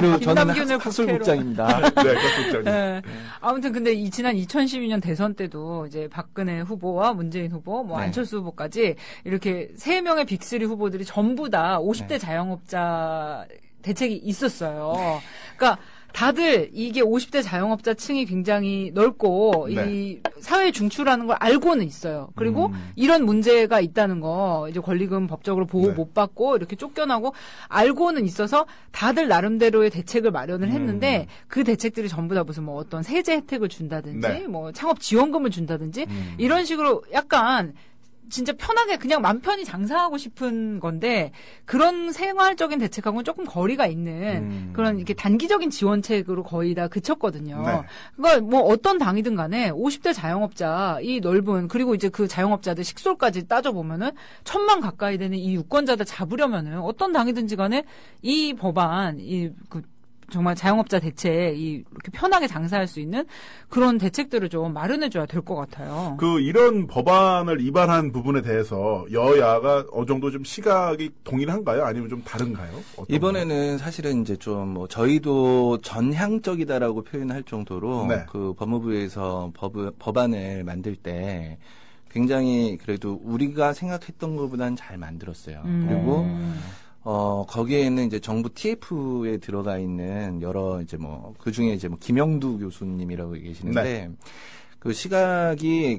그리고 저는 김남균을 학술국장입니다. 네, 국장님. 네. 아무튼 근데 지난 2012년 대선 때도 이제 박근혜 후보와 문재인 후보, 뭐 네. 안철수 후보까지 이렇게 3명의 빅3 후보들이 전부 다 50대 네. 자영업자 대책이 있었어요. 그러니까 다들 이게 50대 자영업자 층이 굉장히 넓고 네. 이 사회 중추라는 걸 알고는 있어요. 그리고 이런 문제가 있다는 거 이제 권리금 법적으로 보호 네. 못 받고 이렇게 쫓겨나고 알고는 있어서 다들 나름대로의 대책을 마련을 했는데 그 대책들이 전부 다 무슨 뭐 어떤 세제 혜택을 준다든지 네. 뭐 창업 지원금을 준다든지 이런 식으로 약간 진짜 편하게 그냥 맘 편히 장사하고 싶은 건데 그런 생활적인 대책하고는 조금 거리가 있는 그런 이렇게 단기적인 지원책으로 거의 다 그쳤거든요. 네. 그러니까 뭐 어떤 당이든 간에 50대 자영업자 이 넓은 그리고 이제 그 자영업자들 식솔까지 따져보면은 1000만 가까이 되는 이 유권자들 잡으려면은 어떤 당이든지 간에 이 법안 정말 자영업자 대책, 이렇게 편하게 장사할 수 있는 그런 대책들을 좀 마련해줘야 될 것 같아요. 이런 법안을 위반한 부분에 대해서 여야가 어느 정도 좀 시각이 동일한가요? 아니면 좀 다른가요? 이번에는 사실은 이제 좀 뭐 저희도 전향적이다라고 표현할 정도로 네. 그 법무부에서 법안을 만들 때 굉장히 그래도 우리가 생각했던 것보다는 잘 만들었어요. 그리고 거기에는 이제 정부 TF에 들어가 있는 여러 이제 뭐, 그 중에 이제 뭐, 김영두 교수님이라고 계시는데, 네. 그 시각이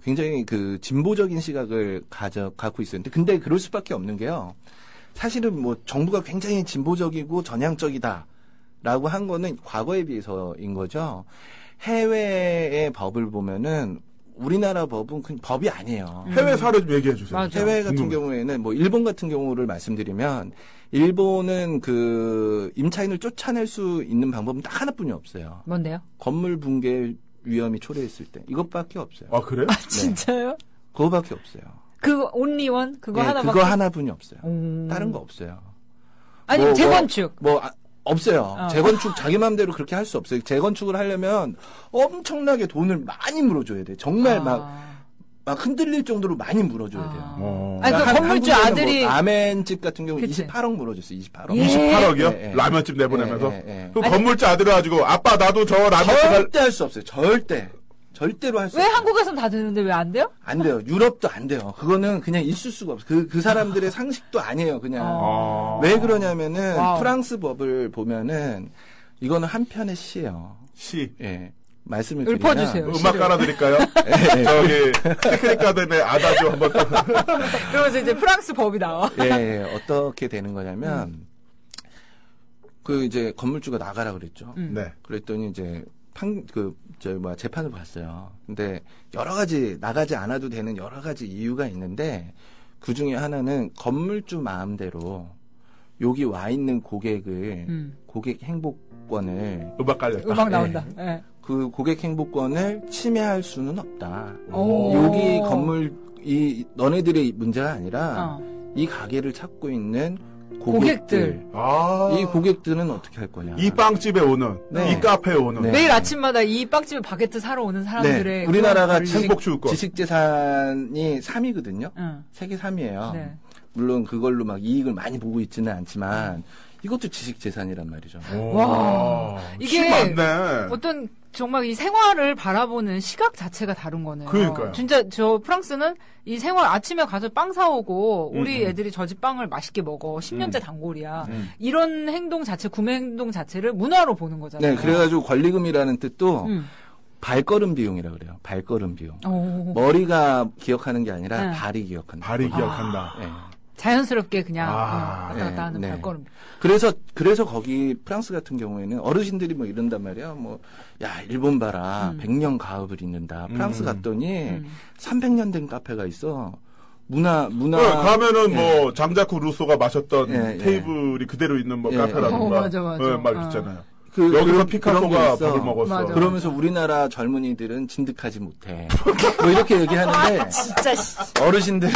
굉장히 진보적인 시각을 갖고 있었는데, 근데 그럴 수밖에 없는 게요. 사실은 뭐, 정부가 굉장히 진보적이고 전향적이다라고 한 거는 과거에 비해서인 거죠. 해외의 법을 보면은, 우리나라 법은 법이 아니에요. 해외 사례 좀 얘기해 주세요. 맞아. 해외 같은 궁금해요. 경우에는 뭐 일본 같은 경우를 말씀드리면 일본은 임차인을 쫓아낼 수 있는 방법은 딱 하나뿐이 없어요. 뭔데요? 건물 붕괴 위험이 초래했을 때 이것밖에 없어요. 아, 그래요? 진짜요? 그거밖에 없어요. 그 온리원 그거 네, 하나밖에. 그거 하나뿐이 없어요. 오. 다른 거 없어요. 아니 재건축. 없어요. 재건축 자기 마음대로 그렇게 할 수 없어요. 재건축을 하려면 엄청나게 돈을 많이 물어줘야 돼. 정말 막 흔들릴 정도로 많이 물어줘야 돼요. 아니 그 건물주 아들이 라멘집 같은 경우 그치. 28억 물어줬어요. 28억. 예. 28억이요? 예, 예. 라면집 내보내면서? 예. 그 건물주 아들 가지고 아빠 나도 저 라면집 절대 할 수 없어요. 절대로 할 수 왜 없어요. 한국에선 다 되는데 왜 안 돼요? 안 돼요. 유럽도 안 돼요. 그거는 그냥 있을 수가 없어요. 그 사람들의 상식도 아니에요. 그냥. 왜 그러냐면은 와우. 프랑스 법을 보면은 이거는 한편의 시예요. 시. 예. 말씀을 읊어주세요. 드리면 음악 깔아드릴까요? 예, 저기 테크닉 가든의 아다주 한번 또. 그러면서 이제 프랑스 법이 나와. 예, 어떻게 되는 거냐면 이제 건물주가 나가라 그랬죠. 네. 그랬더니 이제 재판을 봤어요. 근데 여러 가지 나가지 않아도 되는 여러 가지 이유가 있는데 그 중에 하나는 건물주 마음대로 여기 와 있는 고객 행복권을 음악 깔렸다. 음악 나온다. 예. 그 고객 행복권을 침해할 수는 없다. 오. 여기 건물 너네들의 문제가 아니라 이 가게를 찾고 있는 고객들. 이 고객들은 어떻게 할 거냐. 이 빵집에 오는, 네. 이 카페에 오는. 네. 매일 아침마다 이 빵집에 바게트 사러 오는 사람들의 네. 우리나라가 행복주의권. 지식재산이 3위거든요. 응. 세계 3위예요. 네. 물론 그걸로 막 이익을 많이 보고 있지는 않지만 이것도 지식재산이란 말이죠. 와, 이게 이게 많네. 어떤 정말 이 생활을 바라보는 시각 자체가 다른 거네요. 그러니까요. 진짜 저 프랑스는 이 생활 아침에 가서 빵 사오고 우리 애들이 저 집 빵을 맛있게 먹어 10년째 단골이야. 이런 행동 자체, 구매 행동 자체를 문화로 보는 거잖아요. 네, 그래가지고 권리금이라는 뜻도 발걸음 비용이라 그래요. 발걸음 비용. 오. 머리가 기억하는 게 아니라 네. 발이 기억한다. 발이 기억한다. 네. 자연스럽게 그냥 아, 왔다 갔다 하는 네. 발걸음. 그래서 거기 프랑스 같은 경우에는 어르신들이 뭐 이런단 말이야. 뭐, 야, 일본 봐라. 100년 가업을 잇는다. 프랑스 갔더니 300년 된 카페가 있어. 문화. 가면은 예. 뭐, 장자쿠 루소가 마셨던 예, 테이블이 그대로 있는 뭐, 예, 카페라든가. 맞아. 막 있잖아요. 그런 여기서 게 피카소가 있어. 밥을 먹었어. 맞아. 그러면서 우리나라 젊은이들은 진득하지 못해. 뭐 이렇게 얘기하는데 진짜 어르신들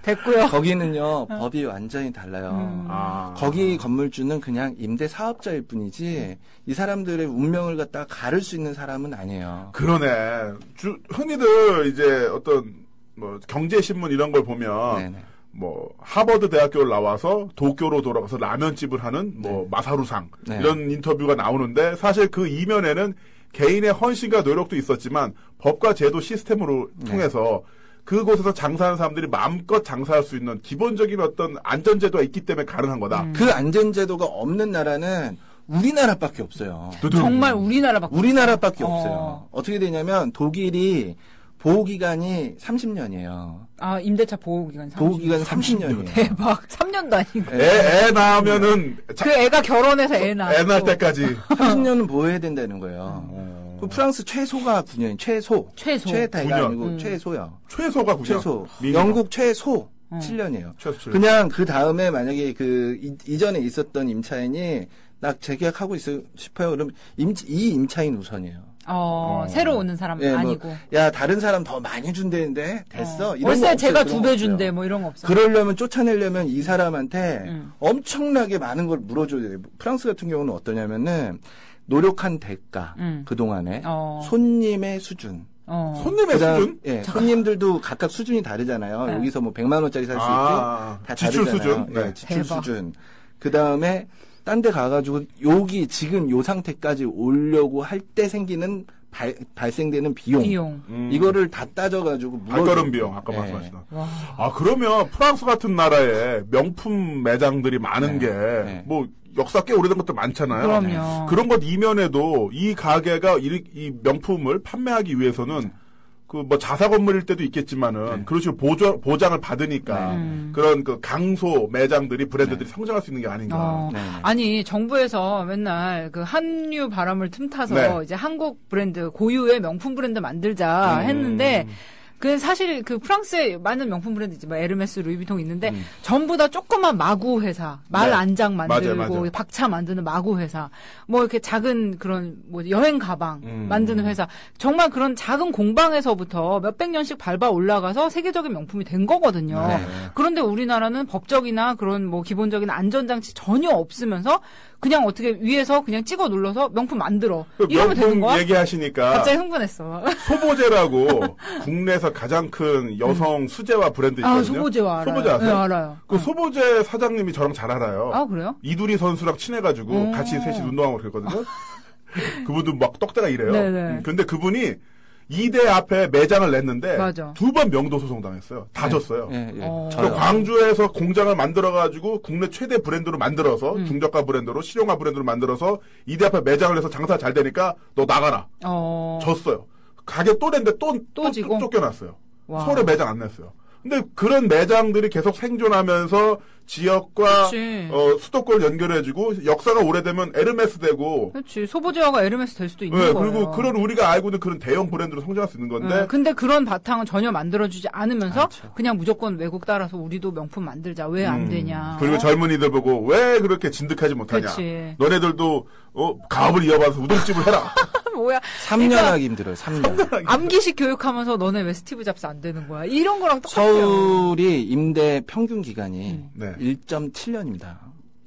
됐고요. 거기는요 법이 완전히 달라요. 아. 거기 건물주는 그냥 임대 사업자일 뿐이지 이 사람들의 운명을 갖다가 가를 수 있는 사람은 아니에요. 그러네. 흔히들 이제 어떤 뭐 경제신문 이런 걸 보면 네네. 뭐 하버드 대학교를 나와서 도쿄로 돌아가서 라면집을 하는 뭐 마사루상 네. 이런 인터뷰가 나오는데 사실 그 이면에는 개인의 헌신과 노력도 있었지만 법과 제도 시스템으로 통해서 그곳에서 장사하는 사람들이 마음껏 장사할 수 있는 기본적인 어떤 안전제도가 있기 때문에 가능한 거다. 그 안전제도가 없는 나라는 우리나라밖에 없어요. 정말 우리나라밖에 없어요. 어떻게 되냐면 독일이 보호기간이 30년이에요. 아, 임대차 보호기간 30년. 보호기간 30년이에요. 대박. 3년도 아니고. 애 낳으면은 그 애가 결혼해서 애 낳고. 애 낳을 때까지 30년은 보호해야 된다는 거예요. 그 프랑스 최소가 9년, 최소. 최대가 9년. 아니고 최소요. 최소가 9년. 최소. 미니멈. 영국 최소 7년이에요. 최소 7년. 그냥 그 다음에 만약에 그 이전에 있었던 임차인이 나 재계약하고 싶어요. 그럼 이 임차인 우선이에요. 새로 오는 사람 예, 아니고. 야, 다른 사람 더 많이 준대는데 됐어. 이런 거 월세 없어요. 제가 그런 2배 거 준대 없어요. 뭐 이런 거 없어. 그러려면 쫓아내려면 이 사람한테 엄청나게 많은 걸 물어줘야 돼요. 프랑스 같은 경우는 어떠냐면은 노력한 대가 그동안에 손님의 수준 손님의 수준? 예, 손님들도 각각 수준이 다르잖아요. 네. 여기서 뭐 100만 원짜리 살 수 있고 다 지출 다르잖아요. 수준? 네. 예, 지출 대박. 수준. 그다음에 딴 데 가가지고 여기 지금 요 상태까지 오려고 할 때 생기는 발생되는 비용. 이거를 다 따져가지고 발걸음 비용 아까 예. 말씀하시던. 아 그러면 프랑스 같은 나라에 명품 매장들이 많은 게 뭐 역사 꽤 오래된 것도 많잖아요. 그럼요. 그런 것 이면에도 이 가게가 이 명품을 판매하기 위해서는 그 뭐 자사 건물일 때도 있겠지만은 그런 식으로 보장을 받으니까 그런 그 강소 매장들이 브랜드들이 성장할 수 있는 게 아닌가. 아니 정부에서 맨날 그 한류 바람을 틈타서 이제 한국 브랜드 고유의 명품 브랜드 만들자 했는데 그 사실 그 프랑스에 많은 명품 브랜드 있지 뭐 에르메스, 루이비통 있는데 전부 다 조그만 마구 회사, 말 안장 만들고 맞아요. 박차 만드는 마구 회사, 뭐 이렇게 작은 그런 뭐 여행 가방 만드는 회사, 정말 그런 작은 공방에서부터 몇백 년씩 밟아 올라가서 세계적인 명품이 된 거거든요. 그런데 우리나라는 법적이나 그런 뭐 기본적인 안전장치 전혀 없으면서 그냥 어떻게 위에서 그냥 찍어 눌러서 명품 만들어. 이러면 되는 거야? 얘기하시니까 갑자기 흥분했어. 소보제라고 국내에서 가장 큰 여성 수제화 브랜드 있거든요. 아, 소보제화 알아요. 소보제 아세요? 네, 알아요. 그 소보제 사장님이 저랑 잘 알아요. 아, 그래요? 이두리 선수랑 친해가지고 같이 셋이 운동하고 그랬거든요. 그분도 막 떡대가 이래요. 네네. 근데 그분이 2대 앞에 매장을 냈는데 맞아. 2번 명도 소송 당했어요. 다 졌어요. 저요. 광주에서 공장을 만들어가지고 국내 최대 브랜드로 만들어서 중저가 브랜드로 실용화 브랜드로 만들어서 2대 앞에 매장을 해서 장사 잘 되니까 너 나가라. 졌어요. 가게 또 냈는데 또 지고? 쫓겨났어요. 와. 서울에 매장 안 냈어요. 근데 그런 매장들이 계속 생존하면서 지역과 그치. 수도권을 연결해주고 역사가 오래되면 에르메스 되고 그렇지. 소보제화가 에르메스 될 수도 있는 네, 거예요. 그리고 그런 우리가 알고 있는 그런 대형 브랜드로 성장할 수 있는 건데 네, 근데 그런 바탕은 전혀 만들어주지 않으면서 그냥 무조건 외국 따라서 우리도 명품 만들자. 왜 안 되냐. 그리고 젊은이들 보고 왜 그렇게 진득하지 못하냐. 그치. 너네들도 가업을 이어받아서 우동집을 해라. 뭐야. 3년 그러니까 하기 힘들어요. 3년. 암기식 교육하면서 너네 왜 스티브 잡스 안 되는 거야? 이런 거랑 똑같아요. 서울이 임대 평균 기간이 네. 1.7년입니다.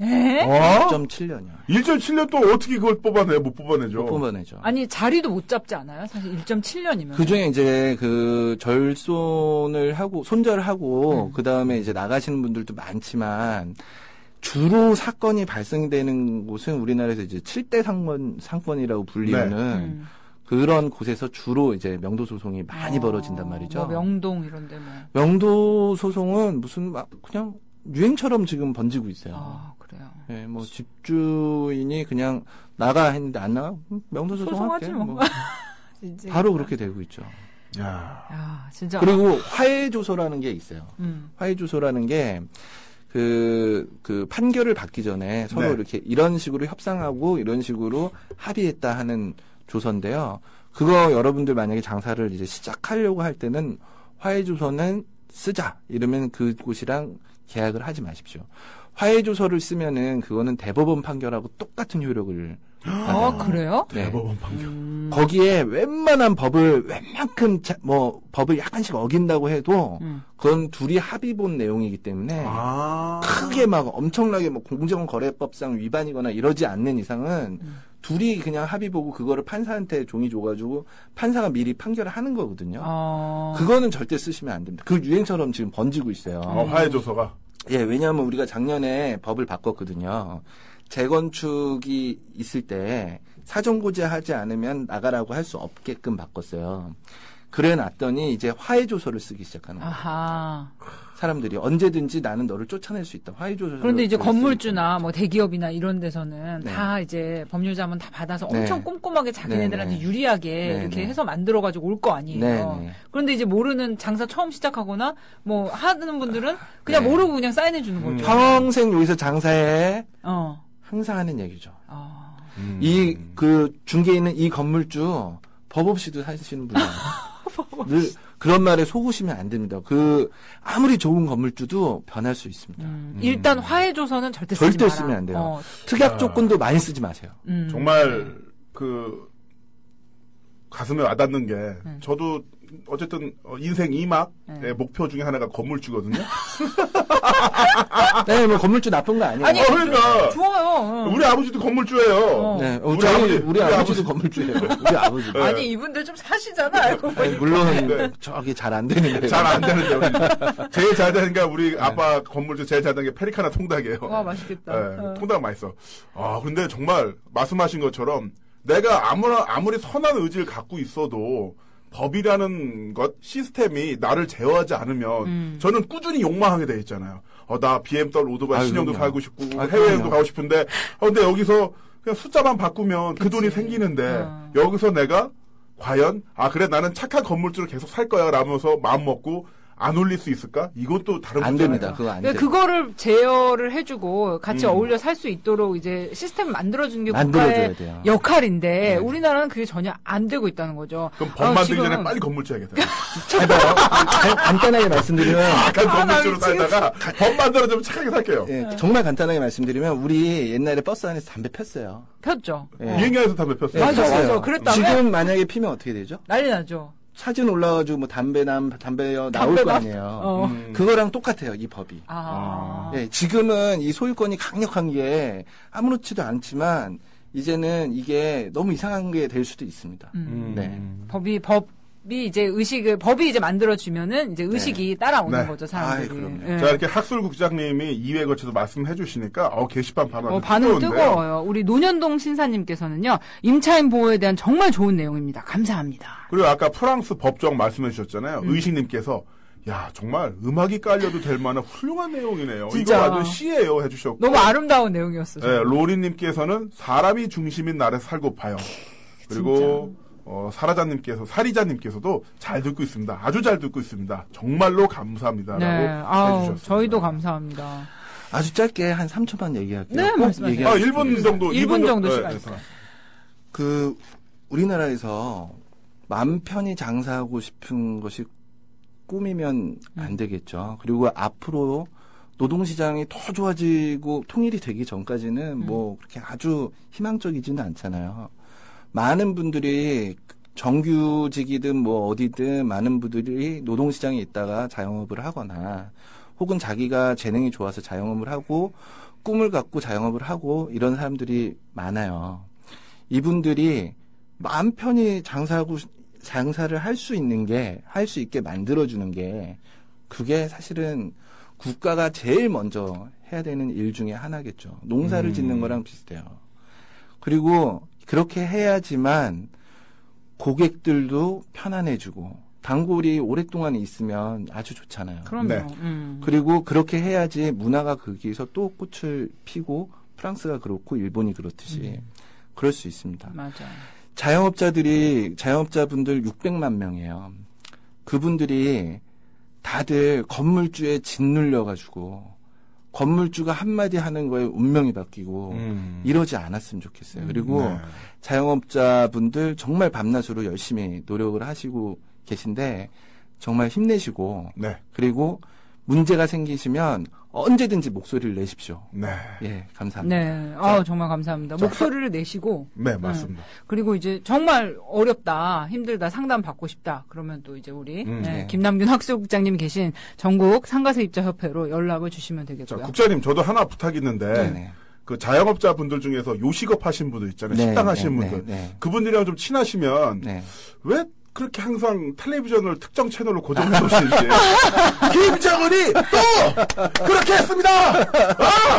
에? 1.7년이요. 1.7년 또 어떻게 그걸 뽑아내요? 못 뽑아내죠. 못 뽑아내죠. 아니 자리도 못 잡지 않아요? 사실 1.7년이면. 그 중에 이제 그 절손을 하고, 손절을 하고, 그 다음에 이제 나가시는 분들도 많지만, 주로 사건이 발생되는 곳은 우리나라에서 이제 7대 상권이라고 불리는 그런 곳에서 주로 이제 명도 소송이 많이 벌어진단 말이죠. 뭐 명동 이런데 뭐. 명도 소송은 무슨 막 그냥 유행처럼 지금 번지고 있어요. 아 그래요. 예, 뭐 집주인이 그냥 나가 했는데 안 나가? 명도 소송할게. 소송하지 뭐. 뭐. 이제. 바로 그렇게 되고 있죠. 야. 야 진짜. 그리고 화해조소라는 게 있어요. 음. 화해조소라는 게 그 판결을 받기 전에 서로 네. 이렇게 이런 식으로 협상하고 이런 식으로 합의했다 하는 조서인데요. 그거 여러분들 만약에 장사를 이제 시작하려고 할 때는 화해조서는 쓰자 이러면 그곳이랑 계약을 하지 마십시오. 화해조서를 쓰면은 그거는 대법원 판결하고 똑같은 효력을 아 그래요? 네. 대법원 판결. 거기에 웬만한 법을 웬만큼 뭐 법을 약간씩 어긴다고 해도 그건 둘이 합의 본 내용이기 때문에 아. 크게 막 엄청나게 뭐 공정거래법상 위반이거나 이러지 않는 이상은 둘이 그냥 합의 보고 그거를 판사한테 종이 줘가지고 판사가 미리 판결을 하는 거거든요. 그거는 절대 쓰시면 안 됩니다. 그 유행처럼 지금 번지고 있어요. 화해조서가. 예, 왜냐하면 우리가 작년에 법을 바꿨거든요. 재건축이 있을 때 사전고지하지 않으면 나가라고 할 수 없게끔 바꿨어요. 그래 놨더니 이제 화해조서를 쓰기 시작하는 거예요. 아하. 사람들이 언제든지 나는 너를 쫓아낼 수 있다. 화해조서. 그런데 이제 건물주나 뭐 대기업이나 이런 데서는 네. 다 이제 법률자문 다 받아서 네. 엄청 꼼꼼하게 자기네들한테 네, 네. 유리하게 네, 이렇게 네. 해서 만들어가지고 올 거 아니에요. 네, 네. 그런데 이제 모르는 장사 처음 시작하거나 뭐 하는 분들은 그냥 네. 모르고 그냥 사인해 주는 거죠. 평생 여기서 장사해. 어. 항상 하는 얘기죠. 아. 이 그 중개에 있는 이 건물주 법 없이도 사시는 분이에요. 늘 그런 말에 속으시면 안 됩니다. 그 아무리 좋은 건물주도 변할 수 있습니다. 일단 화해조서는 절대 쓰지 절대 마라. 쓰면 안 돼요. 특약 조건도 많이 쓰지 마세요. 정말 가슴에 와닿는 게 저도 어쨌든 인생 2막의 목표 중에 하나가 건물주거든요. 네, 뭐 건물주 나쁜 거 아니에요. 아니, 그러니까 좋아요. 우리 아버지도 건물주예요. 네, 우리 아버지도 건물주예요. 우리 아버지. 네. 아니 이분들 좀 사시잖아 알고 보니까. 아니, 물론 네. 저기 잘 안 되는데. 잘 안 되는데 우리 제일 잘 되는 게 우리 아빠 건물주 제일 잘 되는 게 페리카나 통닭이에요. 와 맛있겠다. 네, 통닭 맛있어. 아 근데 정말 말씀하신 것처럼 내가 아무리 선한 의지를 갖고 있어도 법이라는 것 시스템이 나를 제어하지 않으면 저는 꾸준히 욕망하게 돼 있잖아요. 나 BMW 오토바이 신형도 그럼요. 살고 싶고 아유, 해외여행도 그럼요. 가고 싶은데 근데 여기서 그냥 숫자만 바꾸면 그 돈이 생기는데 여기서 내가 과연 그래 나는 착한 건물주를 계속 살 거야 라면서 마음 먹고 안 올릴 수 있을까? 이것도 다른 안 문제잖아요. 됩니다. 그거 안 그러니까 돼요. 그거를 제어를 해주고 같이 어울려 살 수 있도록 이제 시스템을 만들어주는 게 만들어줘야 국가의 돼요. 역할인데 우리나라는 그게 전혀 안 되고 있다는 거죠. 그럼 법 만들기 지금 전에 빨리 건물주 해야겠다. 잘 봐요. 간단하게 말씀드리면 착한 건물주로 살다가 법 만들어주면 착하게 살게요. 예, 정말 간단하게 말씀드리면 우리 옛날에 버스 안에서 담배 폈어요. 폈죠. 예. 비행기에서 담배 폈어요. 맞아, 폈어요. 맞아. 그랬다며? 지금 만약에 피면 어떻게 되죠? 난리 나죠. 사진 올라가지고 뭐 담배여 나올 담배남? 거 아니에요. 어. 그거랑 똑같아요, 이 법이. 예, 지금은 이 소유권이 강력한 게 아무렇지도 않지만 이제는 이게 너무 이상한 게 될 수도 있습니다. 네. 법이 이제 법이 이제 만들어지면은 이제 의식이 따라오는 네. 거죠, 사람들이. 그럼요. 예. 자, 이렇게 학술국장님이 2회 거쳐서 말씀해 주시니까, 게시판 반응 반응 뜨거워요. 우리 노년동 신사님께서는요, 임차인 보호에 대한 정말 좋은 내용입니다. 감사합니다. 그리고 아까 프랑스 법정 말씀해 주셨잖아요. 의식님께서, 야, 정말 음악이 깔려도 될 만한 훌륭한 내용이네요. 진짜. 이거 완전 시예요. 해주셨고. 너무 아름다운 내용이었어요. 네, 로리님께서는 사람이 중심인 나라에서 살고파요. 그리고, 사리자님께서도 잘 듣고 있습니다. 아주 잘 듣고 있습니다. 정말로 감사합니다. 네, 라고 해주셨습니다. 저희도 감사합니다. 아주 짧게 한 3초만 얘기할게요. 네, 꼭 말씀하세요. 얘기할게요. 1분 정도. 1분 정도 네, 시간 네. 있어요. 우리나라에서 마음 편히 장사하고 싶은 것이 꿈이면 안 되겠죠. 그리고 앞으로 노동시장이 더 좋아지고 통일이 되기 전까지는 뭐 그렇게 아주 희망적이지는 않잖아요. 많은 분들이 정규직이든 뭐 어디든 많은 분들이 노동시장에 있다가 자영업을 하거나 혹은 자기가 재능이 좋아서 자영업을 하고 꿈을 갖고 자영업을 하고 이런 사람들이 많아요. 이분들이 마음 편히 장사를 할 수 있게 만들어주는 게 그게 사실은 국가가 제일 먼저 해야 되는 일 중에 하나겠죠. 농사를 짓는 거랑 비슷해요. 그리고 그렇게 해야지만 고객들도 편안해지고 단골이 오랫동안 있으면 아주 좋잖아요. 그럼요. 네. 그리고 그렇게 해야지 문화가 거기서 또 꽃을 피고 프랑스가 그렇고 일본이 그렇듯이 그럴 수 있습니다. 맞아요. 자영업자분들 600만 명이에요. 그분들이 다들 건물주에 짓눌려가지고 건물주가 한마디 하는 거에 운명이 바뀌고 이러지 않았으면 좋겠어요. 그리고 네. 자영업자분들 정말 밤낮으로 열심히 노력을 하시고 계신데 정말 힘내시고 네. 그리고 문제가 생기시면 언제든지 목소리를 내십시오. 네. 예, 감사합니다. 네. 정말 감사합니다. 목소리를 내시고. 네, 맞습니다. 그리고 이제 정말 어렵다, 힘들다, 상담 받고 싶다. 그러면 또 이제 우리 네. 김남균 학술국장님이 계신 전국 상가세입자협회로 연락을 주시면 자, 되겠고요. 국장님, 저도 하나 부탁 있는데, 네네. 그 자영업자 분들 중에서 요식업 하신 분들 있잖아요. 네, 식당 네, 하시는 네, 분들. 네. 그분들이랑 좀 친하시면, 네. 왜 그렇게 항상 텔레비전을 특정 채널로 고정해 놓으시는지. 김정은이 또! 그렇게 했습니다!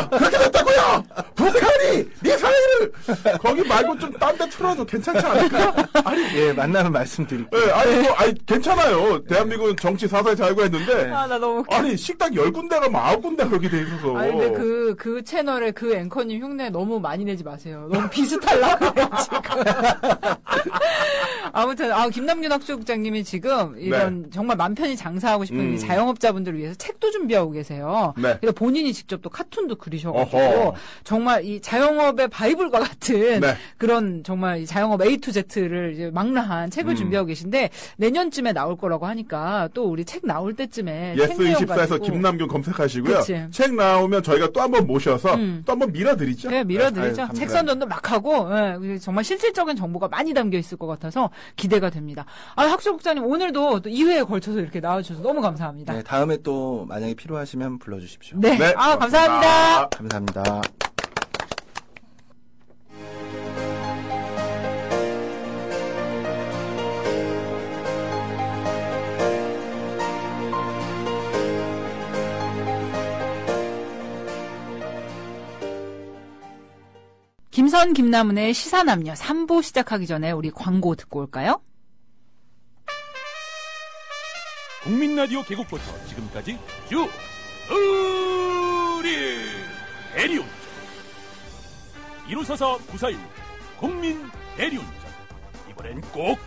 그렇게 됐다고요! 북한이 미사일을! 거기 말고 좀 딴 데 틀어도 괜찮지 않을까요? 아니, 예, 만나면 말씀드릴게요. 예, 아니, 괜찮아요. 대한민국은 정치 사사의 자유가 있는데. 나 너무 웃겨. 아니, 식당 10군데가 9군데 그렇게 돼 있어서. 아니, 근데 그 채널에 그 앵커님 흉내 너무 많이 내지 마세요. 너무 비슷하려고 그래요, 지금. 아무튼, 김남균 학술국장님이 지금 이런 정말 맘 편히 장사하고 싶은 이 자영업자분들을 위해서 책도 준비하고 계세요. 네. 그래서 본인이 직접 또 카툰도 그리셔가지고 어허. 정말 이 자영업의 바이블과 같은 네. 그런 정말 이 자영업 A to Z를 이제 망라한 책을 준비하고 계신데 내년쯤에 나올 거라고 하니까 또 우리 책 나올 때쯤에 책 내용 예스24에서 가지고 김남균 검색하시고요. 그치. 책 나오면 저희가 또 한 번 모셔서 또 한 번 밀어드리죠. 네, 밀어드리죠. 아유, 책 선전도 막 하고, 정말 실질적인 정보가 많이 담겨 있을 것 같아서 기대가 됩니다. 학술국장님, 오늘도 또 2회에 걸쳐서 이렇게 나와주셔서 너무 감사합니다. 네, 다음에 또 만약에 필요하시면 불러주십시오. 네. 네, 감사합니다. 감사합니다. 김선, 김남은의 시사남녀 3부 시작하기 전에 우리 광고 듣고 올까요? 국민라디오 개국부터 지금까지 쭉 우리 대리운전 1544-941 국민 대리운전 이번엔 꼭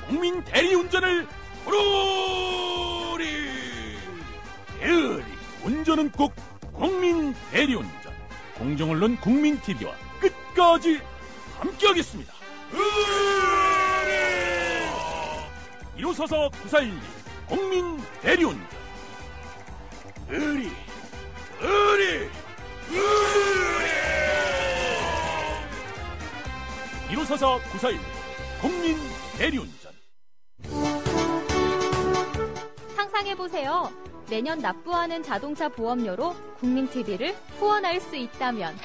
국민 대리운전을 부르리 대리 운전은 꼭 국민 대리운전 공정언론 국민TV와 끝까지 함께하겠습니다. 1544-941 국민 대리운전 의리 1544-941 국민 대리운전 상상해보세요. 매년 납부하는 자동차 보험료로 국민TV를 후원할 수 있다면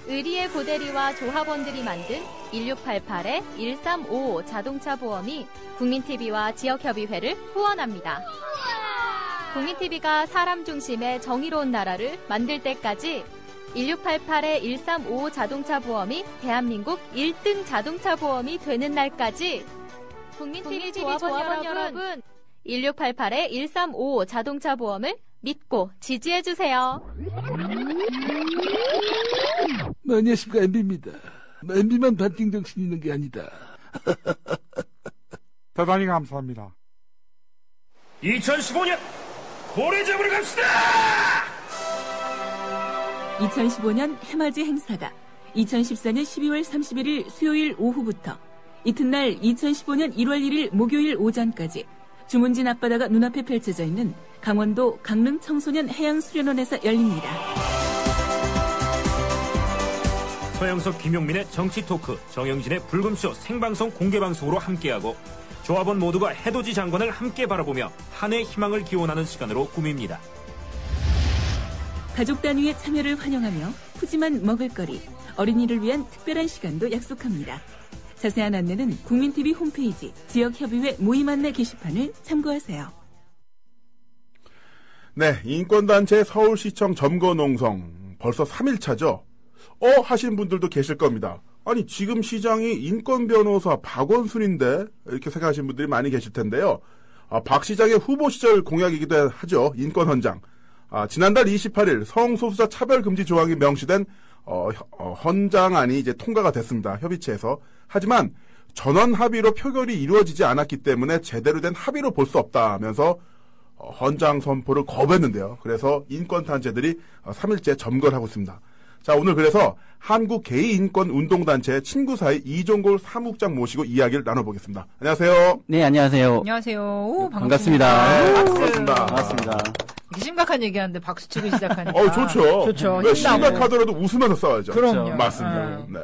의리의 고대리와 조합원들이 만든 1688-1355 자동차 보험이 국민TV와 지역협의회를 후원합니다. 국민TV가 사람 중심의 정의로운 나라를 만들 때까지 1688-1355 자동차 보험이 대한민국 1등 자동차 보험이 되는 날까지 국민TV 조합원 여러분 1688-1355 자동차 보험을 믿고 지지해주세요. 안녕하십니까, MB입니다. MB만 반띵 정신 있는 게 아니다. 대단히 감사합니다. 2015년 고래 잡으러 갑시다. 2015년 해맞이 행사가 2014년 12월 31일 수요일 오후부터 이튿날 2015년 1월 1일 목요일 오전까지 주문진 앞바다가 눈앞에 펼쳐져 있는 강원도 강릉 청소년 해양수련원에서 열립니다. 서영석, 김용민의 정치 토크, 정영진의 불금쇼 생방송 공개방송으로 함께하고 조합원 모두가 해돋이 장관을 함께 바라보며 한 해 희망을 기원하는 시간으로 꾸밉니다. 가족 단위의 참여를 환영하며 푸짐한 먹을거리, 어린이를 위한 특별한 시간도 약속합니다. 자세한 안내는 국민TV 홈페이지 지역협의회 모임 안내 게시판을 참고하세요. 네, 인권단체 서울시청 점거농성 벌써 3일차죠. 하신 분들도 계실 겁니다. 아니 지금 시장이 인권변호사 박원순인데 이렇게 생각하시는 분들이 많이 계실 텐데요. 박 시장의 후보 시절 공약이기도 하죠. 인권헌장. 지난달 28일 성소수자 차별금지 조항이 명시된 헌장안이 이제 통과가 됐습니다. 협의체에서. 하지만 전원 합의로 표결이 이루어지지 않았기 때문에 제대로 된 합의로 볼 수 없다면서 헌장 선포를 거부했는데요. 그래서 인권단체들이 3일째 점거를 하고 있습니다. 자, 오늘 그래서 한국개인인권운동단체 친구사이 이종골 사무국장 모시고 이야기를 나눠보겠습니다. 안녕하세요. 네, 안녕하세요. 안녕하세요. 오, 반갑습니다. 네, 반갑습니다. 반갑습니다. 이렇게 심각한 얘기하는데 박수 치고 시작하니까. 좋죠. 좋죠. 왜 심각하더라도 웃으면서 싸워야죠. 그럼요. 맞습니다. 네.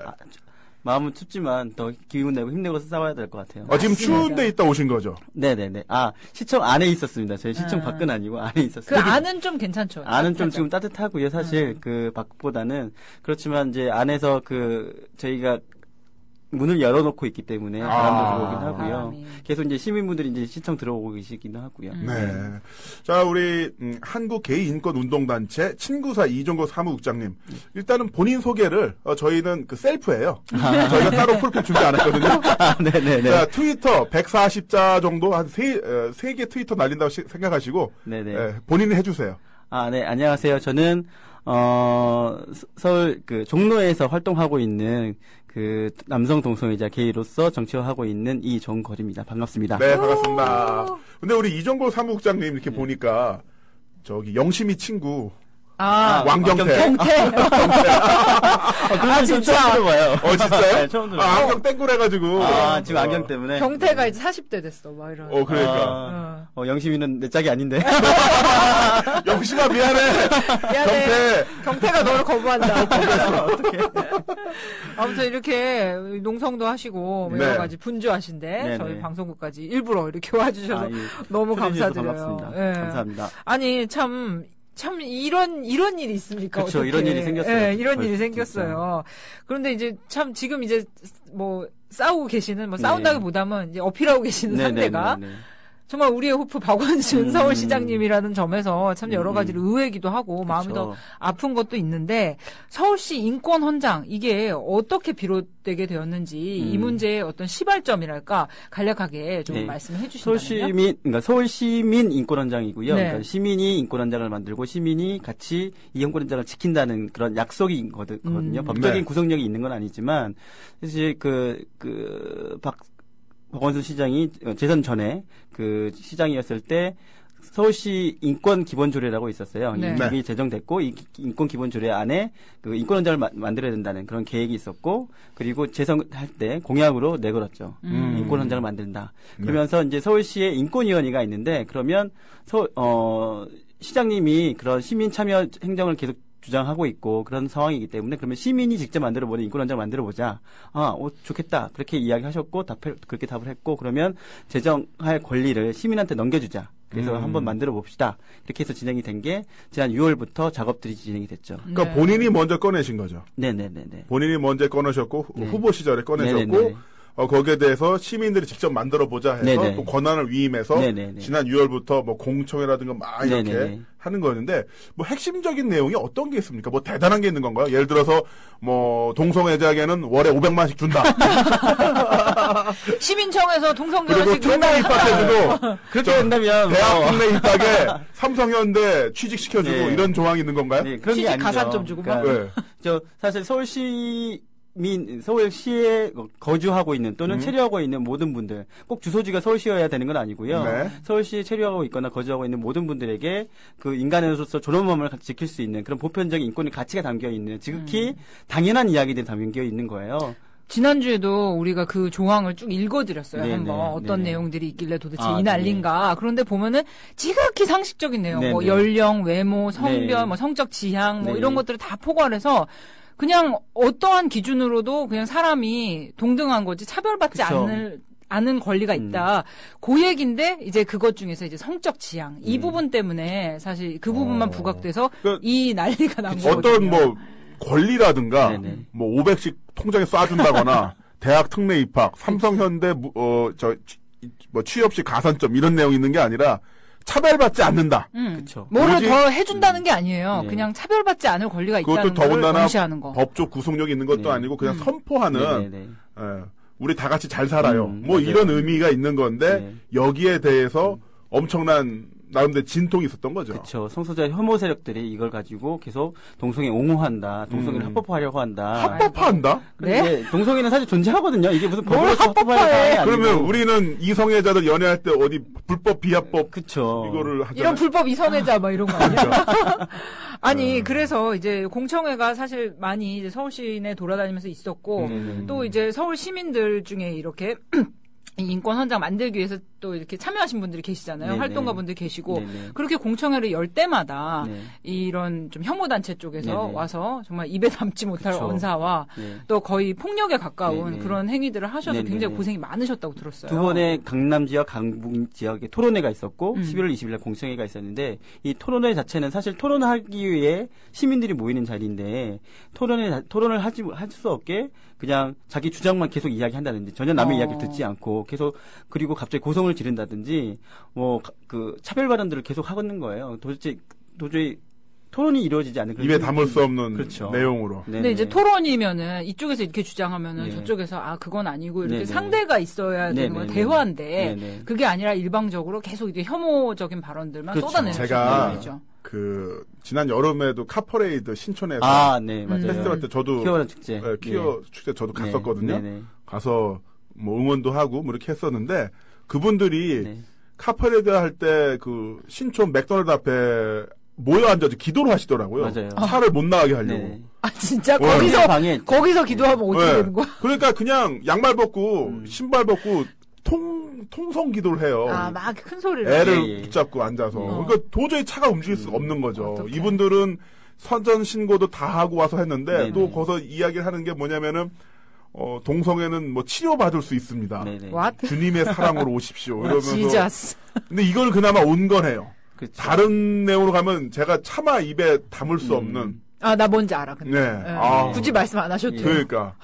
마음은 춥지만 더 기운 내고 힘내고 싸워야 될 것 같아요. 지금 추운 데 있다 오신 거죠? 네네네. 시청 안에 있었습니다. 저희 시청 밖은 아니고 안에 있었어요. 그 안은 좀 괜찮죠? 안은 좀 지금 따뜻하고요. 사실 그 밖보다는. 그렇지만 이제 안에서 저희가 문을 열어놓고 있기 때문에 바람도 들어오긴 하고요. 바람이. 계속 이제 시민분들이 이제 시청 들어오고 계시기도 하고요. 네. 자, 우리 한국개인인권운동단체 친구사 이종골 사무국장님. 일단은 본인 소개를 저희는 셀프예요. 저희가 따로 프로필 준비 안 했거든요. 네네네. 자, 트위터 140자 정도 한 세 개 트위터 날린다고 생각하시고 네네. 본인이 해주세요. 네. 안녕하세요. 저는 서울 종로에서 활동하고 있는 남성 동성애자 게이로서 정치화하고 있는 이종걸입니다. 반갑습니다. 네, 반갑습니다. 근데 우리 이종걸 사무국장님 이렇게 보니까 영심이 친구 왕경태. 진짜. 처음 들어봐요. 진짜요? 네, 처음 들어봐요. 안경 땡굴해가지고. 지금 안경 때문에. 경태가 이제 40대 됐어, 막 이런. 그러니까. 영심이는 내 짝이 아닌데. 영심아, 미안해. 경태가 너를 거부한다. 어떡해. 아무튼 이렇게 농성도 하시고 뭐 여러 네. 가지 분주하신데 네네. 저희 방송국까지 일부러 이렇게 와주셔서 너무 감사드려요. 반갑습니다. 예. 감사합니다. 아니 참 이런 일이 있습니까? 그렇죠. 어떻게. 이런 일이 생겼어요. 예, 이런 일이 생겼어요. 그런데 이제 참 지금 이제 뭐 싸우고 계시는 싸운다기보다는 이제 어필하고 계시는 상대가 정말 우리의 호프 박원순 서울시장님이라는 점에서 참 여러 가지로 의외기도 하고 마음이 더 아픈 것도 있는데 서울시 인권헌장 이게 어떻게 비롯되게 되었는지 이 문제의 어떤 시발점이랄까 간략하게 좀 말씀해 주시면 서울시민 인권헌장이고요. 네. 그러니까 시민이 인권헌장을 만들고 시민이 같이 이 인권헌장을 지킨다는 그런 약속이거든요. 법적인 구성력이 있는 건 아니지만 사실 박원순 시장이 재선 전에 시장이었을 때 서울시 인권기본조례라고 있었어요. 네. 이게 제정됐고 이 인권기본조례 안에 인권헌장을 만들어야 된다는 그런 계획이 있었고 그리고 재선할 때 공약으로 내걸었죠. 인권헌장을 만든다. 그러면서 이제 서울시에 인권위원회가 있는데 그러면 시장님이 그런 시민 참여 행정을 계속 주장하고 있고 그런 상황이기 때문에 그러면 시민이 직접 만들어보는 인권헌장을 만들어보자. 좋겠다. 그렇게 이야기하셨고 그렇게 답을 했고 그러면 제정할 권리를 시민한테 넘겨주자. 그래서 한번 만들어 봅시다. 이렇게 해서 진행이 된 게 지난 6월부터 작업들이 진행이 됐죠. 그러니까 본인이 먼저 꺼내신 거죠. 네네네네. 본인이 먼저 꺼내셨고 후보 시절에 꺼내셨고 네네네. 거기에 대해서 시민들이 직접 만들어보자 해서 네네. 또 권한을 위임해서 네네네. 지난 6월부터 뭐 공청회라든가 막 이렇게 네네네. 하는 거였는데 뭐 핵심적인 내용이 어떤 게 있습니까? 뭐 대단한 게 있는 건가요? 예를 들어서 뭐 동성애자에게는 월에 500만씩 준다. 시민청에서 동성결혼식 그리고 특례 입학해주고 그렇게 된다면 대학 특례 입학에 삼성현대 취직시켜주고 네. 이런 조항이 있는 건가요? 네, 그런 게 취직 아니죠. 가산 좀 주고 막. 네. 사실 서울시에 거주하고 있는 또는 체류하고 있는 모든 분들 꼭 주소지가 서울시여야 되는 건 아니고요. 네. 서울시에 체류하고 있거나 거주하고 있는 모든 분들에게 인간으로서 존엄함을 지킬 수 있는 그런 보편적인 인권의 가치가 담겨 있는 지극히 당연한 이야기들이 담겨 있는 거예요. 지난주에도 우리가 그 조항을 쭉 읽어드렸어요. 네네, 한번 어떤 네네. 내용들이 있길래 도대체 아, 이 난리인가. 그런데 보면은 지극히 상식적인 내용, 뭐 네네. 연령, 외모, 성별, 네. 뭐 성적 지향, 뭐 네. 이런 것들을 다 포괄해서 그냥 어떠한 기준으로도 그냥 사람이 동등한 거지 차별받지 그쵸. 않은 권리가 있다. 그 얘기인데 이제 그것 중에서 이제 성적 지향 이 부분 때문에 사실 그 부분만 부각돼서 그러니까 이 난리가 난 거거든요. 어떤 뭐 권리라든가 네네. 뭐 500씩 통장에 쏴준다거나 대학 특례 입학, 삼성현대 뭐 취업 시 가산점 이런 내용이 있는 게 아니라 차별받지 않는다. 그렇죠. 뭐를 오직- 더 해준다는 게 아니에요. 네. 그냥 차별받지 않을 권리가 그것도 있다는 걸 더군다나 명시하는 거. 법적 구속력이 있는 것도 네. 아니고 그냥 선포하는 네네네. 예, 우리 다 같이 잘 살아요. 뭐 맞아요. 이런 의미가 있는 건데 네. 여기에 대해서 엄청난 나름대로 진통이 있었던 거죠. 그렇죠. 성소수자 혐오 세력들이 이걸 가지고 계속 동성애 옹호한다. 동성애를 합법화하려고 한다. 합법화한다? 근데 동성애는 사실 존재하거든요. 이게 무슨 뭘 법으로 합법화해? 그러면 우리는 이성애자들 연애할 때 어디 불법 비합법 그쵸. 이거를 하잖아요. 이런 불법 이성애자 막 이런 거 아니야? 아니 그래서 이제 공청회가 사실 많이 이제 서울 시내 돌아다니면서 있었고 또 이제 서울 시민들 중에 이렇게 이 인권 헌장 만들기 위해서 또 이렇게 참여하신 분들이 계시잖아요. 네네. 활동가분들이 계시고 네네. 그렇게 공청회를 열 때마다 네. 이런 좀 혐오단체 쪽에서 네네. 와서 정말 입에 담지 못할 그쵸. 언사와 네. 또 거의 폭력에 가까운 네네. 그런 행위들을 하셔서 네네. 굉장히 고생이 많으셨다고 들었어요. 두 번의 강남 지역, 강북 지역에 토론회가 있었고 11월 20일 날 공청회가 있었는데 이 토론회 자체는 사실 토론하기 위해 시민들이 모이는 자리인데 토론을 할 수 없게 그냥 자기 주장만 계속 이야기한다든지 전혀 남의 이야기를 듣지 않고 계속 그리고 갑자기 고성을 지른다든지 뭐 그 차별 발언들을 계속 하고 있는 거예요. 도저히 토론이 이루어지지 않는 그런 입에 담을 수 없는 그렇죠. 내용으로. 근데 이제 토론이면은 이쪽에서 이렇게 주장하면은 네. 저쪽에서 아 그건 아니고 이렇게 네네. 상대가 있어야 되는 건 네네네. 대화인데 네네. 그게 아니라 일방적으로 계속 이제 혐오적인 발언들만 그렇죠. 쏟아내는 제가 거죠. 그 지난 여름에도 카퍼레이드 신촌에서 네, 맞아요. 페스티벌 때 저도 퀴어 축제. 네, 퀴어 축제 저도 네. 갔었거든요. 네네. 가서 뭐 응원도 하고 뭐 이렇게 했었는데 그분들이 네. 카퍼레이드 할 때 그 신촌 맥도날드 앞에 모여 앉아서 기도를 하시더라고요. 맞아요. 차를 못 나가게 하려고. 네. 아 진짜 네. 거기서 기도하면 어떻게 네. 되는 거야? 그러니까 그냥 양말 벗고 신발 벗고 통성 기도를 해요. 아 막 큰 소리로. 애를 예, 예. 붙잡고 앉아서. 그러니까 도저히 차가 움직일 수가 없는 거죠. 이분들은 선전 신고도 다 하고 와서 했는데 네네. 또 거기서 이야기를 하는 게 뭐냐면은 동성애는 뭐 치료받을 수 있습니다. 네네. What? 주님의 사랑으로 오십시오. 이러면서. 지자스. 근데 이걸 그나마 온건해요. 그쵸. 다른 내용으로 가면 제가 차마 입에 담을 수 없는. 아 나 뭔지 알아. 근데. 네. 아. 굳이 말씀 안 하셔도 돼요. 그러니까.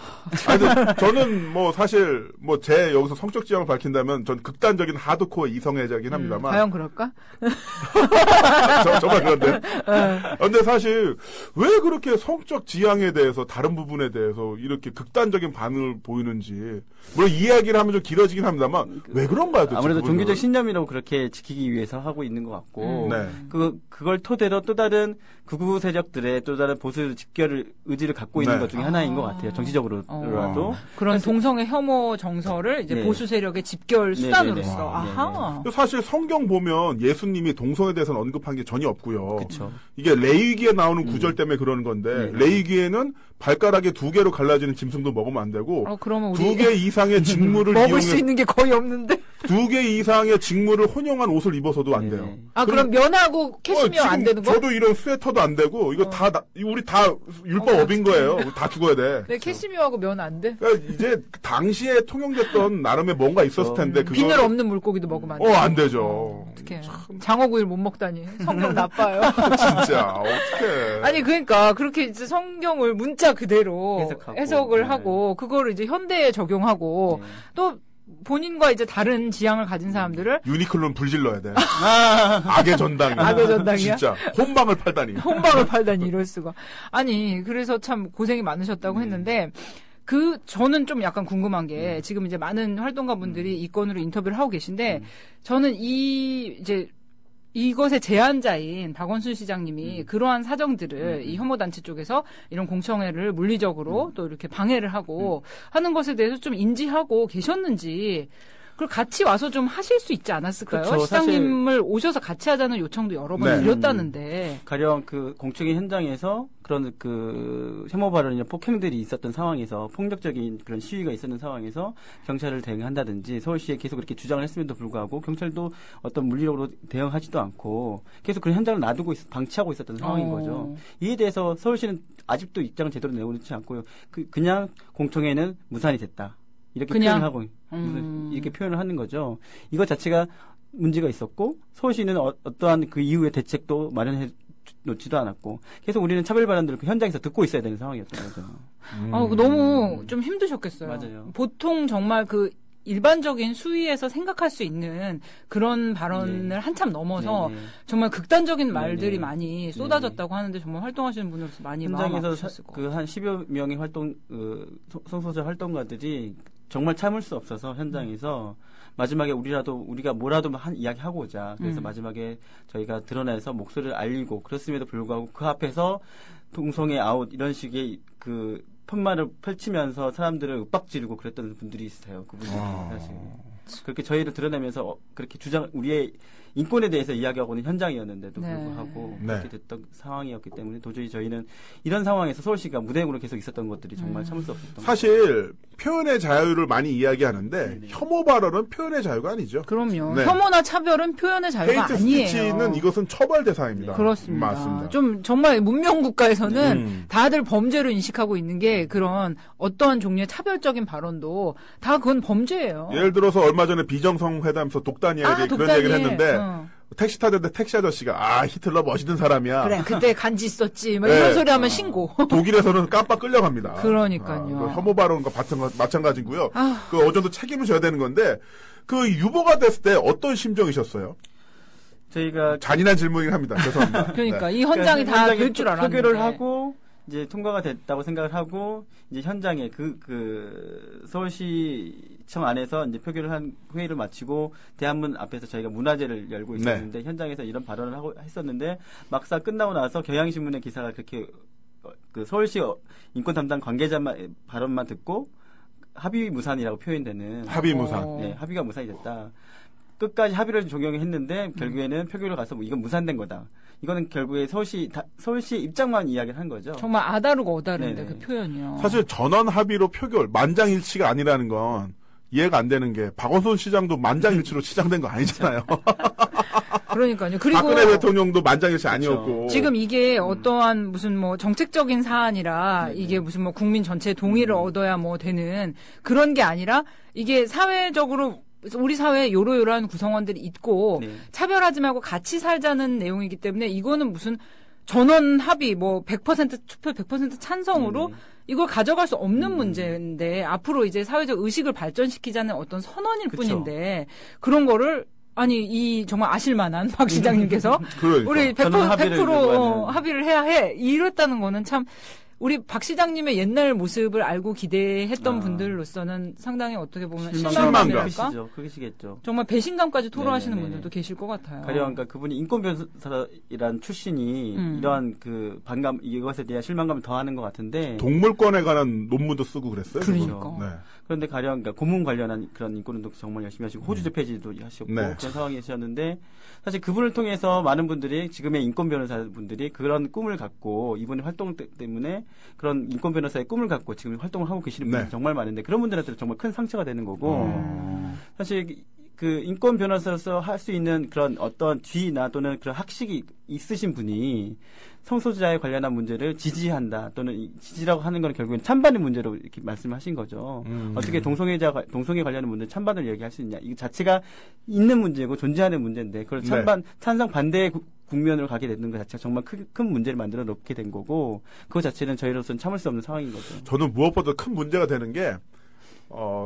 아니, 근데 저는 뭐 사실 뭐 제 여기서 성적 지향을 밝힌다면 전 극단적인 하드코어 이성애자긴 합니다만. 과연 그럴까? 정말 그런데. 근데 사실 왜 그렇게 성적 지향에 대해서 다른 부분에 대해서 이렇게 극단적인 반응을 보이는지 물론 이야기를 하면 좀 길어지긴 합니다만 왜 그런가요? 도대체 아무래도 그분들은? 종교적 신념이라고 그렇게 지키기 위해서 하고 있는 것 같고 네. 그걸 토대로 또 다른 극우 세력들의 또 다른 보수 집결을 의지를 갖고 있는 네. 것 중에 하나인 것 같아요. 정치적으로라도 그런 동성애 혐오 정서를 이제 네. 보수 세력의 집결 네, 수단으로서. 네, 네. 아하. 사실 성경 보면 예수님이 동성에 대해서는 언급한 게 전혀 없고요. 그렇죠. 이게 레위기에 나오는 구절 때문에 그러는 건데 네. 레위기에는 발가락에 2개로 갈라지는 짐승도 먹으면 안 되고 그러면 우리 2개 이상의 직물을 먹을 수 이용해 있는 게 거의 없는데. 2개 이상의 직물을 혼용한 옷을 입어서도 안 돼요. 아 그럼 면하고 캐시미어 지금 안 되는 거? 저도 이런 스웨터도 안 되고 이거 우리 다 율법업인 거예요. 우리 다 죽어야 돼. 네, 캐시미어하고 면 안 돼? 그러니까 이제 당시에 통용됐던 나름의 뭔가 있었을 텐데 그거 비늘 없는 물고기도 먹으면 안 돼. 안 되죠. 어떡해. 장어구이를 못 먹다니. 성경 나빠요. 진짜 어떡해. 아니 그러니까 그렇게 이제 성경을 문자 그대로 해석을 하고 그거를 이제 현대에 적용하고 또 본인과 이제 다른 지향을 가진 사람들을 유니클로는 불질러야 돼. 악의 전당이야. 악의 전당이야? 진짜 혼방을 팔다니. 혼방을 팔다니 이럴 수가. 아니 그래서 참 고생이 많으셨다고 했는데 저는 좀 약간 궁금한 게 지금 이제 많은 활동가분들이 이 건으로 인터뷰를 하고 계신데 저는 이것의 제안자인 박원순 시장님이 그러한 사정들을 이 혐오단체 쪽에서 이런 공청회를 물리적으로 또 이렇게 방해를 하고 하는 것에 대해서 좀 인지하고 계셨는지 그리고 같이 와서 좀 하실 수 있지 않았을까요? 그렇죠. 시장님을 오셔서 같이 하자는 요청도 여러 번 네. 드렸다는데. 가령 그 공청회 현장에서 그런 그 혐오 발언이나 폭행들이 있었던 상황에서 폭력적인 그런 시위가 있었던 상황에서 경찰을 대응한다든지 서울시에 계속 그렇게 주장을 했음에도 불구하고 경찰도 어떤 물리력으로 대응하지도 않고 계속 그런 현장을 놔두고 방치하고 있었던 상황인 거죠. 이에 대해서 서울시는 아직도 입장을 제대로 내놓지 않고요. 그냥 공청회는 무산이 됐다. 이렇게 그냥? 표현을 하고 이렇게 표현을 하는 거죠. 이것 자체가 문제가 있었고 서울시는 어떠한 그 이후의 대책도 마련해 놓지도 않았고 계속 우리는 차별 발언들을 그 현장에서 듣고 있어야 되는 상황이었던 거죠. 너무 좀 힘드셨겠어요. 맞아요. 보통 정말 그 일반적인 수위에서 생각할 수 있는 그런 발언을 네. 한참 넘어서 네네. 정말 극단적인 말들이 네네. 많이 쏟아졌다고 하는데 정말 활동하시는 분으로서 많이 마음 현장에서 아프셨을 것 같아요. 그 한 10여 명의 성소수자 활동가들이 정말 참을 수 없어서 현장에서 마지막에 우리가 뭐라도 이야기하고 오자. 그래서 마지막에 저희가 드러내서 목소리를 알리고 그렇음에도 불구하고 그 앞에서 동성애 아웃 이런 식의 그 푯말을 펼치면서 사람들을 윽박지르고 그랬던 분들이 있어요. 그분들이 사실 그렇게 저희를 드러내면서 그렇게 우리의 인권에 대해서 이야기하고 있는 현장이었는데도 네. 불구하고 네. 그렇게 됐던 상황이었기 때문에 도저히 저희는 이런 상황에서 서울시가 무대응으로 계속 있었던 것들이 정말 참을 수 없었던 사실 표현의 자유를 많이 이야기하는데 네네. 혐오 발언은 표현의 자유가 아니죠. 그럼요. 네. 혐오나 차별은 표현의 자유가 헤이트 아니에요. 스피치는 이것은 처벌 대상입니다. 그렇습니다. 맞습니다. 좀 정말 문명 국가에서는 다들 범죄로 인식하고 있는 게 그런 어떠한 종류의 차별적인 발언도 다 그건 범죄예요. 예를 들어서 얼마 전에 비정상회담에서 독다니엘이 그런 얘기를 했는데 택시 타는데 택시 아저씨가 히틀러 멋있는 사람이야. 그래 그때 간지 있었지. 막 네. 이런 소리 하면 신고. 독일에서는 깜빡 끌려갑니다. 그러니까요. 그 혐오 발언과 마찬가지고요. 아. 그 어느 정도 책임을 져야 되는 건데 그 유보가 됐을 때 어떤 심정이셨어요? 저희가 잔인한 질문이긴 합니다. 죄송합니다. 그러니까 네. 이 현장이 다 현장에 될 줄 알았는데. 표결을 하고 이제 통과가 됐다고 생각을 하고 이제 현장에 서울시청 안에서 이제 표결을 한 회의를 마치고 대한문 앞에서 저희가 문화제를 열고 있었는데 현장에서 이런 발언을 하고 했었는데 막상 끝나고 나서 경향신문의 기사가 그렇게 그 서울시 인권 담당 관계자만 발언만 듣고 합의 무산이라고 표현되는 합의 무산. 네, 합의가 무산이 됐다. 끝까지 합의를 적용했는데 결국에는 표결을 가서 이건 무산된 거다. 이거는 결국에 서울시의 입장만 이야기를 한 거죠. 정말 아다르고 어다른데 네네. 그 표현이요. 사실 전원 합의로 표결 만장일치가 아니라는 건 이해가 안 되는 게 박원순 시장도 만장일치로 시장된 거 아니잖아요. 그러니까요. 그리고 박근혜 대통령도 만장일치 아니었고. 지금 이게 어떠한 무슨 뭐 정책적인 사안이라 이게 무슨 뭐 국민 전체의 동의를 얻어야 뭐 되는 그런 게 아니라 이게 사회적으로 우리 사회에 요러요러한 구성원들이 있고 네. 차별하지 말고 같이 살자는 내용이기 때문에 이거는 무슨 전원 합의 뭐 100% 투표 100% 찬성으로 이걸 가져갈 수 없는 문제인데 앞으로 이제 사회적 의식을 발전시키자는 어떤 선언일 그쵸. 뿐인데 그런 거를 아니 이 정말 아실만한 박 시장님께서 그러니까. 우리 100% 전원 합의를 요구하는. 합의를 해야 해 이랬다는 거는 참 우리 박 시장님의 옛날 모습을 알고 기대했던 분들로서는 상당히 어떻게 보면 실망감. 실망감이랄까? 그러시겠죠. 정말 배신감까지 토로하시는 네네네. 분들도 계실 것 같아요. 가령 그러니까 그분이 인권 변호사란 출신이 이러한 그 반감 이것에 대한 실망감을 더하는 것 같은데 동물권에 관한 논문도 쓰고 그랬어요. 그러니까. 그분. 네. 그런데 가령 그러니까 고문 관련한 그런 인권운동 정말 열심히 하시고 호주제 폐지도 하셨고 네. 그런 상황이셨는데 사실 그분을 통해서 많은 분들이 지금의 인권 변호사분들이 그런 꿈을 갖고 이분의 활동 때문에 그런 인권 변호사의 꿈을 갖고 지금 활동을 하고 계시는 분들이 네. 정말 많은데 그런 분들한테 정말 큰 상처가 되는 거고 사실 그 인권 변호사로서 할 수 있는 그런 어떤 뒤나 또는 그런 학식이 있으신 분이 성소수자에 관련한 문제를 지지한다 또는 지지라고 하는 건 결국엔 찬반의 문제로 이렇게 말씀하신 거죠. 어떻게 동성애 관련한 문제 찬반을 얘기할 수 있냐? 이 자체가 있는 문제고 존재하는 문제인데 그걸 찬성 반대의 국면으로 가게 되는 것 자체가 정말 큰 문제를 만들어 놓게 된 거고 그것 자체는 저희로서는 참을 수 없는 상황인 거죠. 저는 무엇보다 큰 문제가 되는 게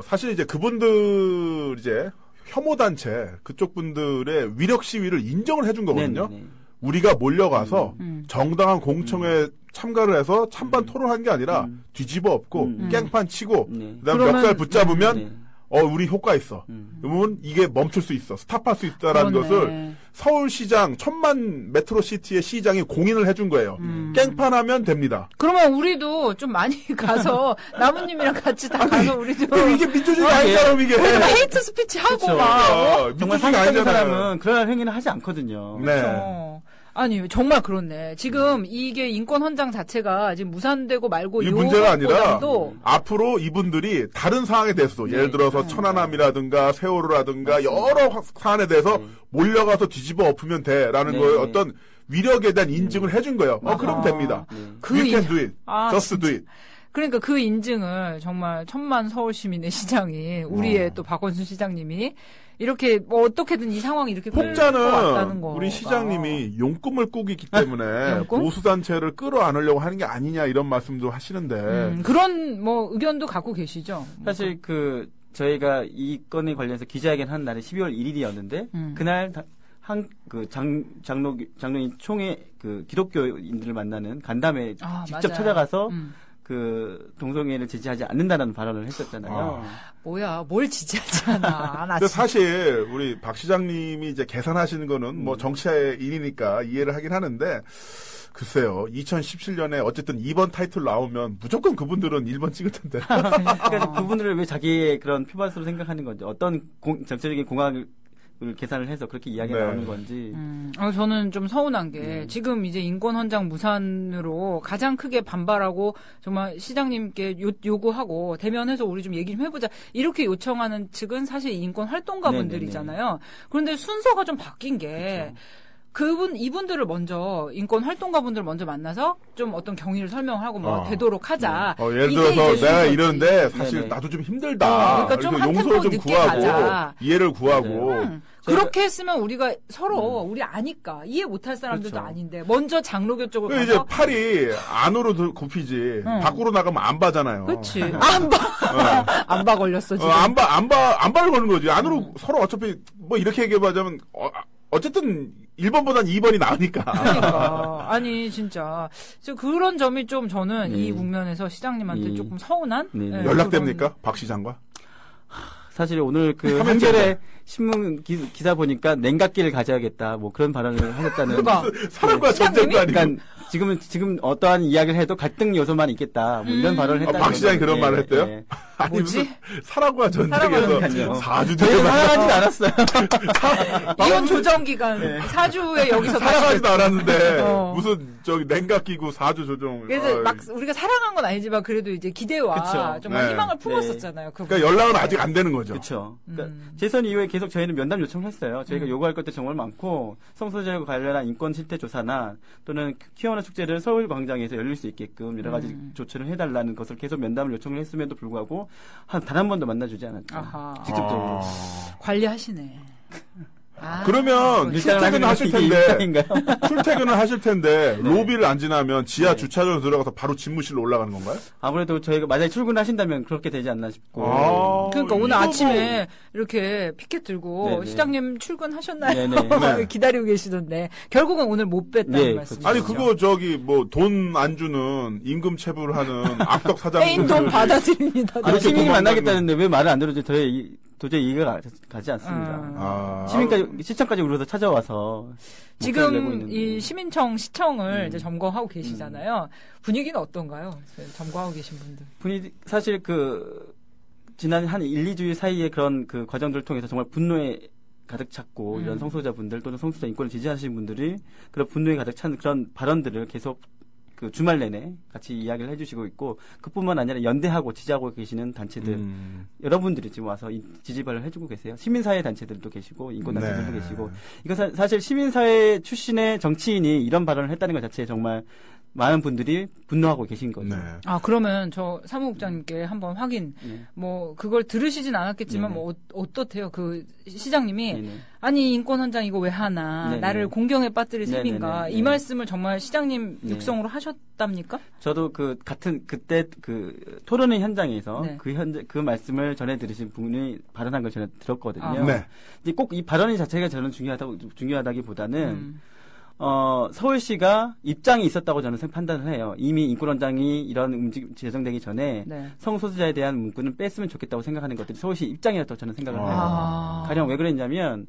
사실 이제 그분들 이제 혐오단체 그쪽 분들의 위력 시위를 인정을 해준 거거든요. 네네네. 우리가 몰려가서 정당한 공청회에 참가를 해서 찬반 토론한 게 아니라 뒤집어 엎고 깽판 치고 그다음에 그러면- 멱살 붙잡으면 우리 효과 있어. 그러면 이게 멈출 수 있어. 스탑할 수 있다라는 그러네. 것을 서울시장 1000만 메트로시티의 시장이 공인을 해준 거예요. 깽판하면 됩니다. 그러면 우리도 좀 많이 가서 나무님이랑 같이 다 가서 우리도 이게 민주주의 아니잖아, 이게. 우리도 헤이트 스피치 하고 그쵸. 막. 정말 상식적인 사람은 그런 행위는 하지 않거든요. 네. 그렇죠. 아니 정말 그렇네. 지금 이게 인권 헌장 자체가 지금 무산되고 말고 이 문제가 아니라 요것보다도 앞으로 이분들이 다른 사항에 대해서도 예를 들어서 천안함이라든가 세월호라든가 여러 사안에 대해서 몰려가서 뒤집어 엎으면 돼라는 거에 어떤 위력에 대한 인증을 해준 거예요. 그럼 됩니다. You can do it. Just do it. 그러니까 그 인증을 정말 1000만 서울 시민의 시장이 우리의 또 박원순 시장님이 이렇게 뭐 어떻게든 이 상황이 이렇게 혹자는 우리 시장님이 용꿈을 꾸기 때문에 보수단체를 끌어안으려고 하는 게 아니냐 이런 말씀도 하시는데 그런 뭐 의견도 갖고 계시죠. 사실 저희가 이 건에 관련해서 기자회견 한 날이 12월 1일이었는데 그날 장로인 총회 기독교인들을 만나는 간담회 직접 맞아요. 찾아가서 동성애를 지지하지 않는다는 발언을 했었잖아요. 뭐야, 뭘 지지하지 않아. 근데 사실 우리 박 시장님이 이제 계산하시는 거는 뭐 정치의 일이니까 이해를 하긴 하는데 글쎄요. 2017년에 어쨌든 2번 타이틀 나오면 무조건 그분들은 1번 찍을 텐데. 그러니까 그분들을 왜 자기의 그런 표밭으로 생각하는 건지 어떤 정치적인 공학을 계산을 해서 그렇게 이야기가 나오는 건지. 저는 좀 서운한 게 지금 이제 인권 헌장 무산으로 가장 크게 반발하고 정말 시장님께 요구하고 대면해서 우리 좀 얘기 좀 해보자 이렇게 요청하는 측은 사실 인권 활동가분들이잖아요. 그런데 순서가 좀 바뀐 게. 이분들을 먼저, 인권 활동가분들을 먼저 만나서 좀 어떤 경위를 설명하고 뭐 되도록 하자. 예를 들어서 내가 이러는데 사실 나도 좀 힘들다. 그러니까 좀 용서를 좀 늦게 구하고, 가자. 이해를 구하고. 그렇게 했으면 우리가 서로, 우리 아니까. 이해 못할 사람들도 아닌데, 먼저 장로교 쪽을 가서. 이제 팔이 안으로 굽히지. 밖으로 나가면 안 봐잖아요. 그치. 안 봐. 안 봐 걸렸어, 지금. 안 봐를 거는 거지. 안으로 서로 어차피 뭐 이렇게 얘기해보자면, 어쨌든 1번보단 2번이 나으니까. 그러니까. 아니 진짜 그런 점이 좀 저는 이 국면에서 시장님한테 조금 서운한 연락됩니까? 박 시장과? 사실 오늘 한겨레 신문 기사 보니까 냉각기를 가져야겠다 뭐 그런 발언을 하셨다는. 사람과 전쟁도 아니고. 그러니까 지금 어떠한 이야기를 해도 갈등 요소만 있겠다 뭐 이런 발언을 했다. 박 시장이 그런 말을 했대요? 네. 아니 무슨 사람과 전쟁에서 4주 저희가 살아가지도 않았어요. 이혼 조정 기간 4주에 여기서 살아가지도 않았는데 무슨 냉각기구 4주 조정. 그래서 막 우리가 사랑한 건 아니지만 그래도 이제 기대와 정말 희망을 품었었잖아요. 그러니까 연락은 아직 안 되는 거죠. 그렇죠. 그러니까 재선 이후에 계속 저희는 면담 요청을 했어요. 저희가 요구할 것도 정말 많고 성소수자와 관련한 인권 실태 조사나 또는 키워나 축제를 서울 광장에서 열릴 수 있게끔 여러 가지 조치를 해달라는 것을 계속 면담을 요청을 했음에도 불구하고 단 한 번도 만나주지 않았죠. 직접적으로. 관리하시네. 그러면 출퇴근을 하실 텐데 출퇴근을 하실 텐데 로비를 안 지나면 지하 주차장으로 들어가서 바로 집무실로 올라가는 건가요? 아무래도 저희가 만약에 출근하신다면 그렇게 되지 않나 싶고. 그러니까 오늘 아침에 이렇게 피켓 들고 시장님 출근하셨나요? 기다리고 계시던데 결국은 오늘 못 뺐다는 말씀이죠. 아니 그거 뭐 돈 안 주는 임금 체불하는 악덕 사장들 빼인 돈 받아들입니다. 시민이 만나겠다는데 왜 말을 안 들어줘? 도저히 이해가 가지 않습니다. 시청까지 우리로서 찾아와서 지금 이 시청을 이제 점검하고 계시잖아요. 분위기는 어떤가요? 점검하고 계신 분들. 사실 지난 한 1, 2주일 사이에 그런 과정들을 통해서 정말 분노에 가득 찼고 이런 성소자분들 또는 성소자 인권을 지지하시는 분들이 그런 분노에 가득 찬 그런 발언들을 계속 주말 내내 같이 이야기를 해주시고 있고 그뿐만 아니라 연대하고 지지하고 계시는 단체들 여러분들이 지금 와서 지지발을 해주고 계세요. 시민사회 단체들도 계시고 인권단체들도 계시고 이거 사실 시민사회 출신의 정치인이 이런 발언을 했다는 것 자체에 정말 많은 분들이 분노하고 계신 거죠. 그러면 저 사무국장님께 한번 확인. 뭐 그걸 들으시진 않았겠지만 뭐 어떻대요? 시장님이 아니 인권 헌장 이거 왜 하나? 나를 공경에 빠뜨릴 셈인가? 이 말씀을 정말 시장님 육성으로 하셨답니까? 저도 그때 토론회 현장에서 그 말씀을 전해 들으신 분이 발언한 걸 전해 들었거든요. 이제 꼭 이 발언 자체가 저는 중요하다기보다는 서울시가 입장이 있었다고 저는 판단을 해요. 이미 인권원장이 이런 움직임 제정되기 전에 네. 성소수자에 대한 문구는 뺐으면 좋겠다고 생각하는 것들이 서울시 입장이었다고 저는 생각을 해요. 가령 왜 그랬냐면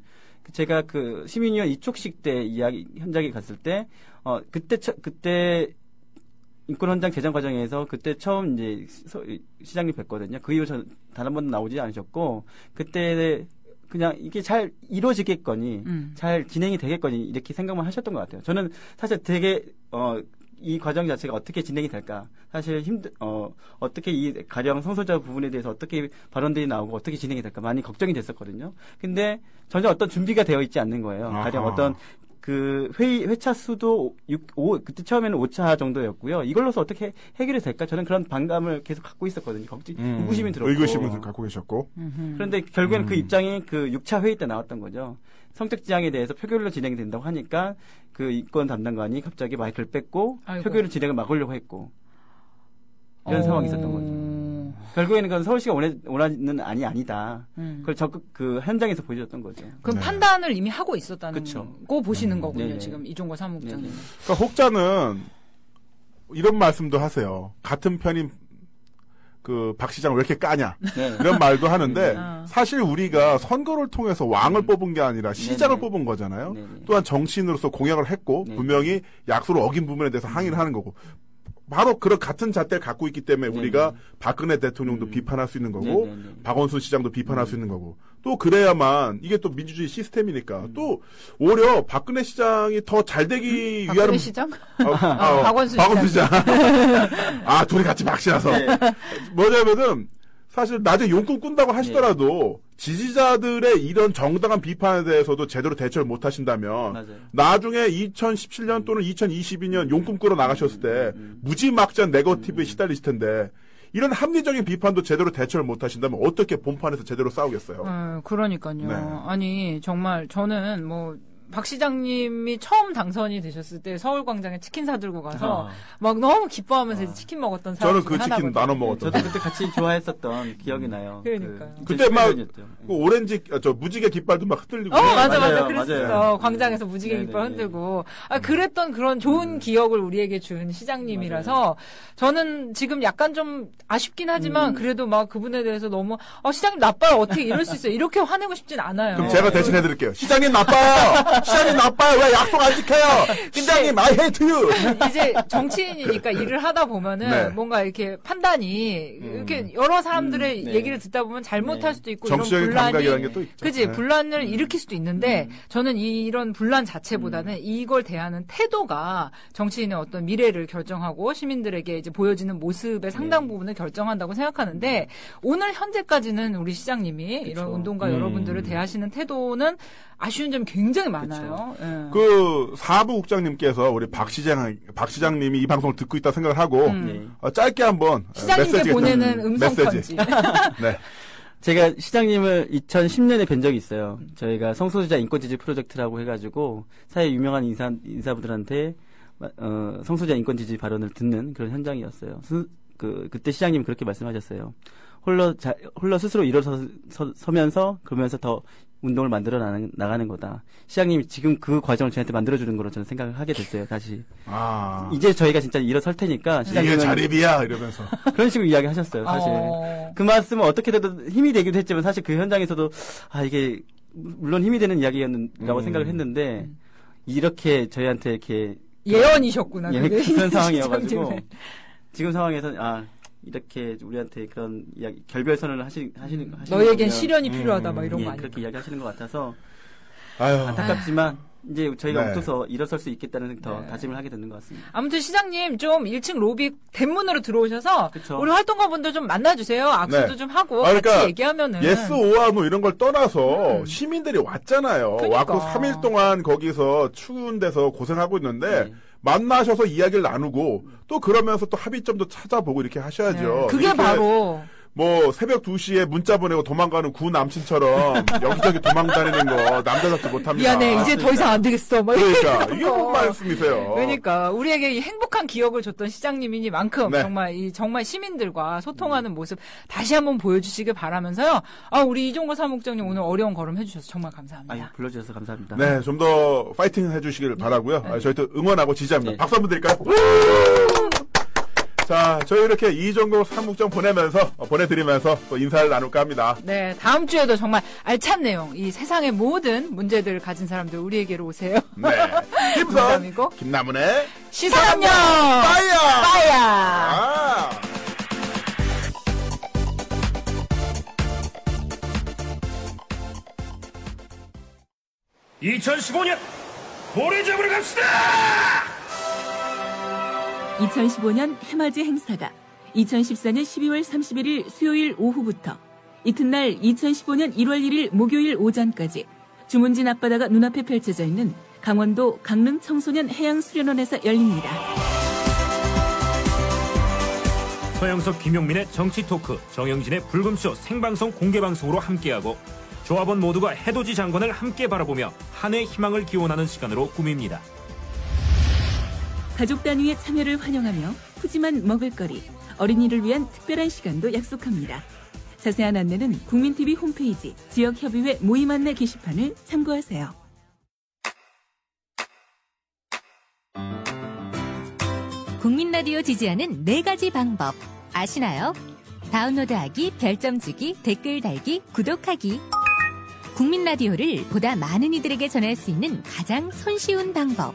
제가 그 시민위원 이촉식 때 이야기 현장에 갔을 때 그때 인권원장 제정 과정에서 그때 처음 이제 시장님 뵀거든요. 그 이후 단 한 번도 나오지 않으셨고 그때 그냥 이게 잘 이루어지겠거니, 잘 진행이 되겠거니, 이렇게 생각만 하셨던 것 같아요. 저는 사실 되게, 이 과정 자체가 어떻게 진행이 될까. 사실 어떻게 이 가령 성소자 부분에 대해서 어떻게 발언들이 나오고 어떻게 진행이 될까 많이 걱정이 됐었거든요. 근데 전혀 어떤 준비가 되어 있지 않는 거예요. 가령 어떤 그 회차 수도 그때 처음에는 5차 정도였고요. 이걸로서 어떻게 해결이 될까? 저는 그런 반감을 계속 갖고 있었거든요. 의구심이 들었고. 의구심을 갖고 계셨고. 그런데 결국에는 그 입장이 그 6차 회의 때 나왔던 거죠. 성적 지향에 대해서 표결로 진행이 된다고 하니까 그 인권 담당관이 갑자기 마이크를 뺐고 표결로 진행을 막으려고 했고 이런 상황이 있었던 거죠. 결국에는 그건 서울시가 원하는 안이 아니다. 그걸 적극 그 현장에서 보여줬던 거죠. 그럼 판단을 이미 하고 있었다는 그쵸. 거 보시는 거군요. 네네. 지금 이종걸 사무국장님. 그러니까 혹자는 이런 말씀도 하세요. 같은 편인 그 박 시장 왜 이렇게 까냐 이런 말도 하는데 사실 우리가 선거를 통해서 왕을 뽑은 게 아니라 시장을 뽑은 거잖아요. 또한 정치인으로서 공약을 했고 분명히 약속을 어긴 부분에 대해서 항의를 하는 거고 바로 그런 같은 잣대를 갖고 있기 때문에 우리가 박근혜 대통령도 비판할 수 있는 거고 박원순 시장도 비판할 수 있는 거고 또 그래야만 이게 또 민주주의 시스템이니까 또 오히려 박근혜 시장이 더 잘 되기 위한 박근혜 시장? 박원순 시장. 아 둘이 같이 박씨라서 뭐냐면은 사실 나중에 용돈 꾼다고 하시더라도 지지자들의 이런 정당한 비판에 대해서도 제대로 대처를 못 하신다면 나중에 2017년 또는 2022년 용돈 끌어 나가셨을 때 무지막지한 네거티브에 시달리실 텐데 이런 합리적인 비판도 제대로 대처를 못 하신다면 어떻게 본판에서 제대로 싸우겠어요? 그러니까요. 네. 아니 정말 저는 뭐 박 시장님이 처음 당선이 되셨을 때 서울광장에 치킨 사들고 가서 막 너무 기뻐하면서 치킨 먹었던 사람 저는 그 치킨 나눠 먹었던. 저도 그때 같이 좋아했었던 기억이 나요. 그러니까요. 그때 막 그 오렌지 무지개 깃발도 막 흔들리고. 맞아. 그랬어. 광장에서 무지개 깃발 흔들고. 그랬던 그런 좋은 기억을 우리에게 준 시장님이라서 저는 지금 약간 좀 아쉽긴 하지만 그래도 막 그분에 대해서 너무 시장님 나빠요. 어떻게 이럴 수 있어요. 이렇게 화내고 싶진 않아요. 그럼 제가 대신 해드릴게요. 시장님 나빠요. 시장님 나빠요. 왜 약속 안 지켜요? 시장님 I hate you. 이제 정치인이니까 일을 하다 보면은 뭔가 이렇게 판단이 이렇게 여러 사람들의 얘기를 듣다 보면 잘못할 수도 있고 이런 감각이라는 게 또 있죠. 그지 분란을 일으킬 수도 있는데 저는 이런 분란 자체보다는 이걸 대하는 태도가 정치인의 어떤 미래를 결정하고 시민들에게 이제 보여지는 모습의 상당 부분을 결정한다고 생각하는데 오늘 현재까지는 우리 시장님이 이런 운동가 여러분들을 대하시는 태도는 아쉬운 점이 굉장히 많아요. 예. 그 사부국장님께서 우리 박 시장님이 이 방송을 듣고 있다 생각을 하고 짧게 한번 시장님께 보내는 음성 편지. 네. 제가 시장님을 2010년에 뵌 적이 있어요. 저희가 성소수자 인권지지 프로젝트라고 해가지고 사회 유명한 인사분들한테 성소수자 인권지지 발언을 듣는 그런 현장이었어요. 그때 시장님이 그렇게 말씀하셨어요. 홀로 스스로 일어서면서 그러면서 더 운동을 만들어 나가는 거다. 시장님이 지금 그 과정을 저한테 만들어주는 거로 저는 생각을 하게 됐어요, 다시. 이제 저희가 진짜 일어설 테니까. 이게 자립이야, 이러면서. 그런 식으로 이야기 하셨어요, 사실. 그 말씀은 어떻게 돼도 힘이 되기도 했지만 사실 그 현장에서도, 이게, 물론 힘이 되는 이야기였라고 생각을 했는데, 이렇게 저희한테 이렇게. 예언이셨구나, 그런 상황이어가지고. 지금 상황에서는, 이렇게 우리한테 그런 이야기, 결별선언을 하시는 너에겐 시련이 필요하다, 막 이런 거 아니에요? 그렇게 이야기하시는 것 같아서 안타깝지만 이제 저희가 없어서 일어설 수 있겠다는 더 다짐을 하게 되는 것 같습니다. 아무튼 시장님 좀 1층 로비 대문으로 들어오셔서 그쵸. 우리 활동가분들 좀 만나주세요. 악수도 좀 하고 그러니까 같이 얘기하면은 예스 오아 뭐 이런 걸 떠나서 시민들이 왔잖아요. 그러니까. 왔고 3일 동안 거기서 추운 데서 고생하고 있는데 만나셔서 이야기를 나누고 또 그러면서 또 합의점도 찾아보고 이렇게 하셔야죠. 그게 바로 뭐 새벽 2시에 문자 보내고 도망가는 구 남친처럼 여기저기 도망다니는 거 남자답지 못합니다. 미안해, 이제 더 이상 안 되겠어. 막 그러니까 이게 뭔 말씀이세요? 그러니까 우리에게 이 행복한 기억을 줬던 시장님이니만큼 네. 정말 시민들과 소통하는 모습 다시 한번 보여주시길 바라면서요. 우리 이종걸 사무국장님 오늘 어려운 걸음 해주셔서 정말 감사합니다. 아유, 불러주셔서 감사합니다. 네, 좀 더 파이팅 해주시길 바라고요. 저희도 응원하고 지지합니다. 네. 박수 한번 드릴까요? 자, 저희 이렇게 이종걸 사무국장 보내드리면서 또 인사를 나눌까 합니다. 네, 다음 주에도 정말 알찬 내용, 이 세상의 모든 문제들을 가진 사람들 우리에게로 오세요. 네, 김선, 김남은의 시사남녀 빠이야! 빠이야! 2015년 고래 잡으러 갑시다! 2015년 해맞이 행사가 2014년 12월 31일 수요일 오후부터 이튿날 2015년 1월 1일 목요일 오전까지 주문진 앞바다가 눈앞에 펼쳐져 있는 강원도 강릉 청소년 해양수련원에서 열립니다. 서영석, 김용민의 정치 토크, 정영진의 불금쇼 생방송 공개방송으로 함께하고 조합원 모두가 해돋이 장관을 함께 바라보며 한 해 희망을 기원하는 시간으로 꾸밉니다. 가족 단위의 참여를 환영하며 푸짐한 먹을거리, 어린이를 위한 특별한 시간도 약속합니다. 자세한 안내는 국민TV 홈페이지 지역협의회 모임 안내 게시판을 참고하세요. 국민라디오 지지하는 4가지 방법 아시나요? 다운로드하기, 별점 주기, 댓글 달기, 구독하기. 국민라디오를 보다 많은 이들에게 전할 수 있는 가장 손쉬운 방법.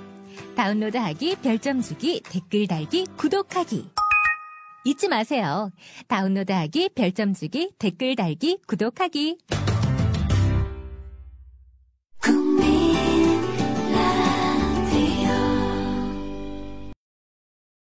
다운로드하기, 별점 주기, 댓글 달기, 구독하기. 잊지 마세요. 다운로드하기, 별점 주기, 댓글 달기, 구독하기.